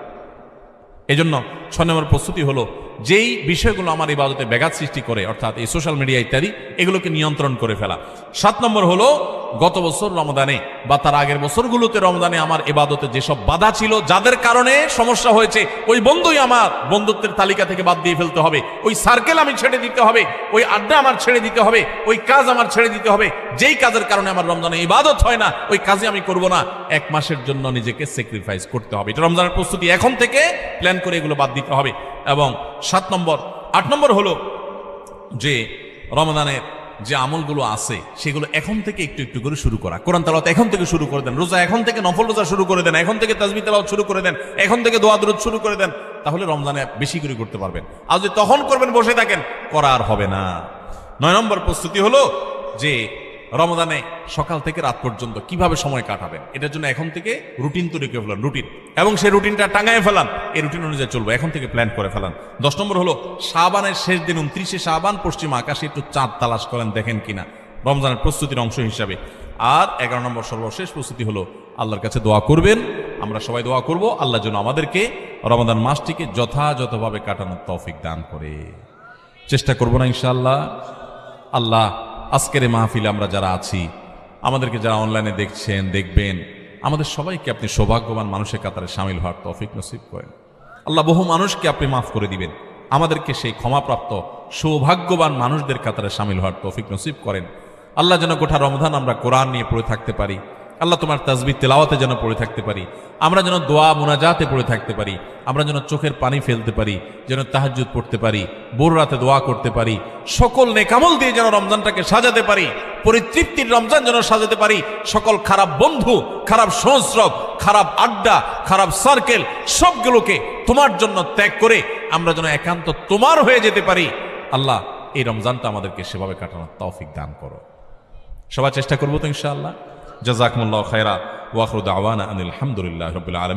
এই জন্য 6 নম্বর প্রস্তুতি হলো যেই বিষয়গুলো আমার ইবাদতে ব্যাঘাত সৃষ্টি করে, অর্থাৎ এই সোশ্যাল মিডিয়া ইত্যাদি, এগুলোকে নিয়ন্ত্রণ করে ফেলা। 7 নম্বর হলো গত বছর রমজানে বা তার আগের বছরগুলোতে রমজানে আমার ইবাদতে যেসব বাধা ছিল, যাদের কারণে সমস্যা হয়েছে, ওই বন্ধুই আমার বন্ধুত্বের তালিকা থেকে বাদ দিয়ে ফেলতে হবে, ওই সার্কেল আমি ছেড়ে দিতে হবে, ওই আড্ডা আমার ছেড়ে দিতে হবে, ওই কাজ আমার ছেড়ে দিতে হবে, যেই কাজের কারণে আমার রমজানে ইবাদত হয় না, ওই কাজে আমি করব না। 1 মাসের জন্য নিজেকে স্যাক্রিফাইস করতে হবে। এটা রমজানের প্রস্তুতি, এখন থেকে প্ল্যান করে এগুলো বাদ দিতে হবে। এবং 7 নম্বর 8 নম্বর হলো যে রমজানের যে আমলগুলো আছে সেগুলো এখন থেকে একটু একটু করে শুরু করা। কোরআন তেলাওয়াত এখন থেকে শুরু করে দেন, রোজা এখন থেকে, নফল রোজা শুরু করে দেন, এখন থেকে তাসবিহ তেলাওয়াত শুরু করে দেন, এখন থেকে দোয়া দরুদ শুরু করে দেন, তাহলে রমজানে বেশি করে করতে পারবেন। আর যদি তখন করবেন বসে থাকেন, করা আর হবে না। 9 নম্বর প্রস্তুতি হলো যে রমজানে সকাল থেকে রাত পর্যন্ত কিভাবে সময় কাটাবেন, এটার জন্য এখন থেকে রুটিন তৈরি করে ফেলান, রুটিন, এবং সেই রুটিনটা টাঙায় ফেলান, এই রুটিন অনুযায়ী চলবো, এখন থেকে প্ল্যান করে ফেলান। 10 নম্বর হলো শাবানের শেষ দিন 29শে শাবান পশ্চিম আকাশে একটু চাঁদ তালাশ করেন, দেখেন কিনা, রমজানের প্রস্তুতির অংশ হিসাবে। আর 11 নম্বর সর্বশেষ প্রস্তুতি হলো আল্লাহর কাছে দোয়া করবেন। আমরা সবাই দোয়া করব আল্লাহ যেন আমাদেরকে রমাদান মাসটিকে যথাযথভাবে কাটানোর তৌফিক দান করে। চেষ্টা করব না ইনশাআল্লাহ? আল্লাহ আজকের এই মাহফিলে আমরা যারা আছি, আমাদেরকে যারা অনলাইনে দেখছেন দেখবেন, আমাদের সবাইকে আপনি সৌভাগ্যবান মানুষের কাতারে সামিল হওয়ার তৌফিক নসিব করেন। আল্লাহ বহু মানুষকে আপনি মাফ করে দিবেন, আমাদেরকে সেই ক্ষমাপ্রাপ্ত সৌভাগ্যবান মানুষদের কাতারে সামিল হওয়ার তৌফিক নসিব করেন। আল্লাহ যেন গোটা রমজান আমরা কোরআন নিয়ে পড়ে থাকতে পারি, আল্লাহ তোমার তাসবিহ তেলাওয়াতে যেন পড়ে থাকতে পারি, আমরা যেন দোয়া মুনাজাতে পড়ে থাকতে পারি, আমরা যেন চোখের পানি ফেলতে পারি, যেন তাহাজ্জুদ পড়তে পারি, ভোর রাতে দোয়া করতে পারি, সকল নেকামল দিয়ে যেন রমজানটাকে সাজাতে পারি, পরিতৃপ্তির রমজান যেন সাজাতে পারি, সকল খারাপ বন্ধু, খারাপ সংস্রব, খারাপ আড্ডা, খারাপ সার্কেল সবগুলোকে তোমার জন্য ত্যাগ করে আমরা যেন একান্ত তোমার হয়ে যেতে পারি। আল্লাহ এই রমজানটা আমাদেরকে সেভাবে কাটানোর তৌফিক দান করো। সবাই চেষ্টা করবো তো ইনশাআল্লাহ। জাযাকুমুল্লাহু খায়রা ওয়া আখিরু দাওয়ানা আনিল হামদুলিল্লাহি রাব্বিল আলামিন।